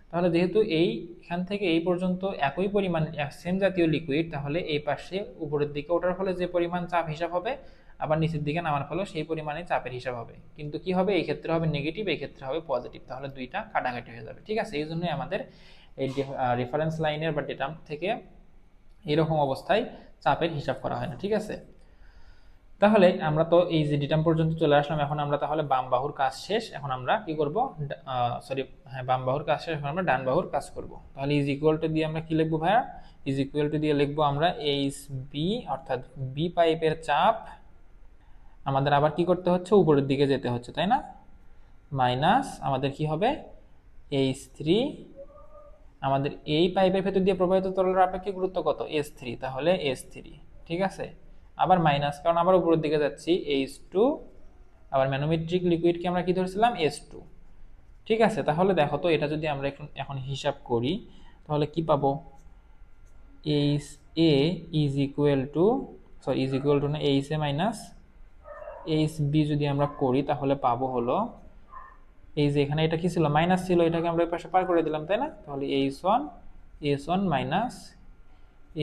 তাহলে যেহেতু এখান থেকে এই পর্যন্ত একই পরিমাণ সেম জাতীয় লিকুইড, তাহলে এই পাশে উপরের দিকে ওঠার ফলে যে পরিমাণ চাপ হিসাব হবে আবার নিচের দিকে নামার ফলেও সেই পরিমাণে চাপের হিসাব হবে, কিন্তু কি হবে, এই ক্ষেত্রে হবে নেগেটিভ, এই ক্ষেত্রে হবে পজিটিভ, তাহলে দুইটা কাটাকাটি হয়ে যাবে। ঠিক আছে, এই জন্যই আমাদের এই রেফারেন্স লাইনের বা ডেটাম থেকে এরকম অবস্থায় চাপের হিসাব করা হয় না। ঠিক আছে, তাহলে আমরা তো এই যে ডেটাম পর্যন্ত চলে আসলাম, এখন আমরা তাহলে বাম বাহুর কাজ শেষ, এখন আমরা কি করব, হ্যাঁ বাম বাহুর কাজ শেষ, এখন আমরা ডান বাহুর কাজ করব। তাহলে ইজ ইকুয়াল টু দিয়ে আমরা কি লিখবো ভাইয়া, ইজ ইকুয়াল টু দিয়ে লিখবো আমরা এইচ বি, অর্থাৎ বি পাইপের চাপ আমাদের আবার কি করতে হচ্ছে, উপরের দিকে যেতে হচ্ছে, তাই না, মাইনাস আমাদের কি হবে এইচ থ্রি, আমাদের এই পাইপের ভেতর দিয়ে প্রবাহিত তরলের আপেক্ষিক গুরুত্ব কত, এস থ্রি, তাহলে এস থ্রি। ঠিক আছে, আবার মাইনাস, কারণ আবার উপরের দিকে যাচ্ছি, এইচ টু, আবার ম্যানোমেট্রিক লিকুইডকে আমরা কি ধরেছিলাম, এস টু। ঠিক আছে, তাহলে দেখো তো এটা যদি আমরা এখন হিসাব করি তাহলে কি পাবো, H A is equal to, is equal to না, H A minus H B যদি আমরা করি তাহলে পাবো হলো, এই যে এখানে এটা কি ছিল, মাইনাস ছিল, এটাকে আমরা এই পাশে পার করে দিলাম, তাই না, তাহলে H one S one minus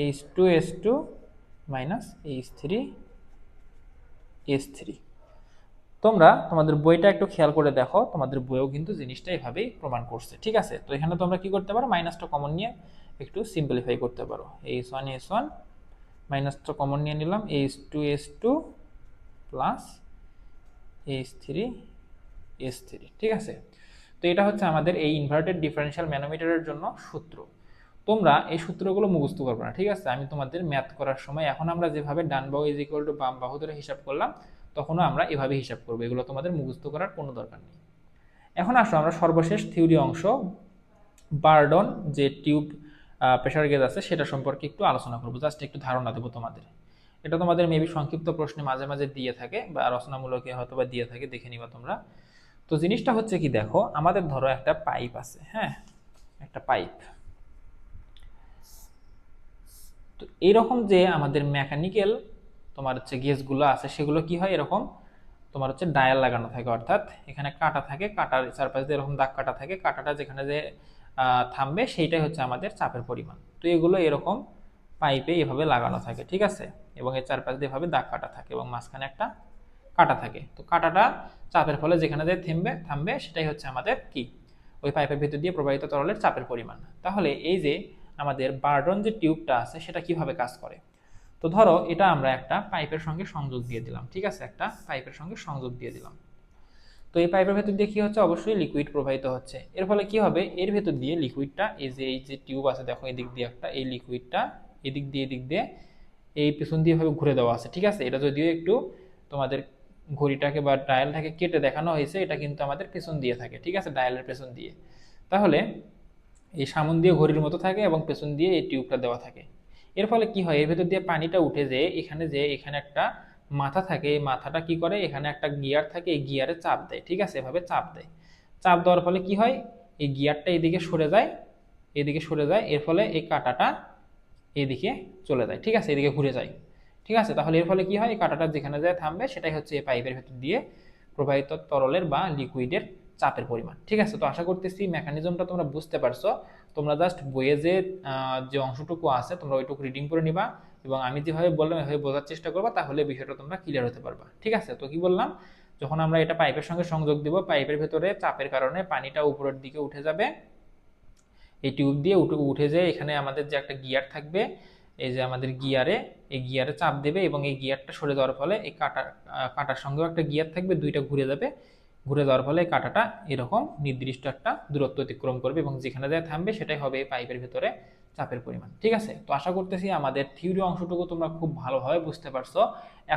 H two S two minus H three S three. তোমরা তোমাদের বইটা একটু খেয়াল করে দেখো, তোমাদের বইও কিন্তু জিনিসটা এভাবেই প্রমাণ করছে। ঠিক আছে, তো এখানে তোমরা কি করতে পারো, মাইনাসটা কমন নিয়ে একটু সিম্পলিফাই করতে পারো, এইচ ওয়ান এস ওয়ান মাইনাসটা কমন নিয়ে নিলাম, H two S two plus H three S three. ঠিক আছে, তো এটা হচ্ছে আমাদের এই ইনভার্টেড ডিফারেনশিয়াল ম্যানোমিটারের জন্য সূত্র। তোমরা এই সূত্রগুলো মুখস্থ করবে না। ঠিক আছে, আমি তোমাদের ম্যাথ করার সময় এখন আমরা যেভাবে ডান বাহু ইজ ইকুয়াল টু বাম বাহু ধরে হিসাব করলাম, তখনও আমরা এভাবে হিসাব করবো, এগুলো তোমাদের মুখস্থ করার কোনো দরকার নেই। এখন আসো আমরা সর্বশেষ থিওরি অংশ, বার্ডন যে টিউব প্রেসার গেজ আছে সেটা সম্পর্কে একটু আলোচনা করবো, জাস্ট একটু ধারণা দেবো তোমাদের। এটা তোমাদের মেবি সংক্ষিপ্ত প্রশ্নে মাঝে মাঝে দিয়ে থাকে বা রচনামূলকে হয়তো বা দিয়ে থাকে, দেখে নিবা তোমরা। তো জিনিসটা হচ্ছে কি, দেখো আমাদের ধরো একটা পাইপ আছে, হ্যাঁ একটা পাইপ, তো এইরকম যে আমাদের মেকানিক্যাল তোমার হচ্ছে গেজগুলো আছে সেগুলো কি হয়, এরকম তোমার হচ্ছে ডায়াল লাগানো থাকে, অর্থাৎ এখানে কাটা থাকে, কাটার চারপাশে এরকম দাগ কাটা থাকে, কাটাটা যেখানে যে থামবে সেইটাই হচ্ছে আমাদের চাপের পরিমাণ। তো এগুলো এরকম পাইপে এভাবে লাগানো থাকে। ঠিক আছে, এবং এর চারপাশ দিয়ে এভাবে দাগ কাটা থাকে এবং মাঝখানে একটা কাটা থাকে। তো কাটাটা চাপের ফলে যেখানে যে থামবে সেটাই হচ্ছে আমাদের কি, ওই পাইপের ভিতর দিয়ে প্রবাহিত তরলের চাপের পরিমাণ। তাহলে এই যে আমাদের বার্ডন যে টিউবটা আছে সেটা কিভাবে কাজ করে, তো ধরো এটা আমরা একটা পাইপের সঙ্গে সংযোগ দিয়ে দিলাম। ঠিক আছে, একটা পাইপের সঙ্গে সংযোগ দিয়ে দিলাম, তো এই পাইপের ভেতর দিয়ে কি হচ্ছে, অবশ্যই লিকুইড প্রবাহিত হচ্ছে। এর ফলে কি হবে, এর ভেতর দিয়ে লিকুইডটা এই যে টিউব আছে দেখো, এদিক দিয়ে একটা, এই লিকুইডটা এদিক দিয়ে এই পেছন দিয়ে ভাবে ঘুরে দেওয়া আছে। ঠিক আছে, এটা যদিও একটু তোমাদের ঘড়িটাকে বা ডায়ালটাকে কেটে দেখানো হয়েছে, এটা কিন্তু আমাদের পেছন দিয়ে থাকে। ঠিক আছে, ডায়ালের পেছন দিয়ে, তাহলে এই সামন দিয়ে ঘড়ির মতো থাকে এবং পেছন দিয়ে এই টিউবটা দেওয়া থাকে। এর ফলে কি হয়, এর ভেতর দিয়ে পানিটা উঠে যে এখানে একটা মাথা থাকে, এই মাথাটা কি করে, এখানে একটা গিয়ার থাকে, এই গিয়ারে চাপ দেয়। ঠিক আছে, এভাবে চাপ দেয়, চাপ দেওয়ার ফলে কি হয়, এই গিয়ারটা এদিকে সরে যায়, এর ফলে এই কাঁটাটা এদিকে চলে যায়। ঠিক আছে, এদিকে ঘুরে যায়। ঠিক আছে, তাহলে এর ফলে কি হয়, এই কাঁটাটা যেখানে যায় থামবে সেটাই হচ্ছে এই পাইপের ভেতর দিয়ে প্রবাহিত তরলের বা লিকুইডের চাপের পরিমাণ। ঠিক আছে, তো আশা করতেছি মেকানিজমটা তোমরা বুঝতে পারছো। তোমরা জাস্ট বইয়ে যে অংশটুকু আছে তোমরা ওইটুকু রিডিং করে নিবা এবং আমি যেভাবে বললাম এভাবে বোঝার চেষ্টা করবা, তাহলে বিষয়টা তোমরা ক্লিয়ার হতে পারবা। ঠিক আছে, তো কি বললাম, যখন আমরা এটা পাইপের সঙ্গে সংযোগ দিব, পাইপের ভেতরে চাপের কারণে পানিটা উপরের দিকে উঠে যাবে, এই টিউব দিয়ে উঠে যায়, এখানে আমাদের যে একটা গিয়ার থাকবে, এই যে আমাদের এই গিয়ারে চাপ দেবে এবং এই গিয়ারটা সরে যাওয়ার ফলে এই কাটার সঙ্গেও একটা গিয়ার থাকবে, দুইটা ঘুরে যাবে, ঘুরে যাওয়ার ফলে কাঁটাটা এরকম নির্দিষ্ট একটা দূরত্ব অতিক্রম করবে এবং যেখানে যায় থামবে সেটাই হবে এই পাইপের ভিতরে চাপের পরিমাণ। ঠিক আছে, তো আশা করতেছি আমাদের থিওরি অংশটুকু তোমরা খুব ভালোভাবে বুঝতে পারছো।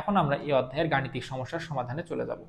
এখন আমরা এই অধ্যায়ের গাণিতিক সমস্যার সমাধানে চলে যাব।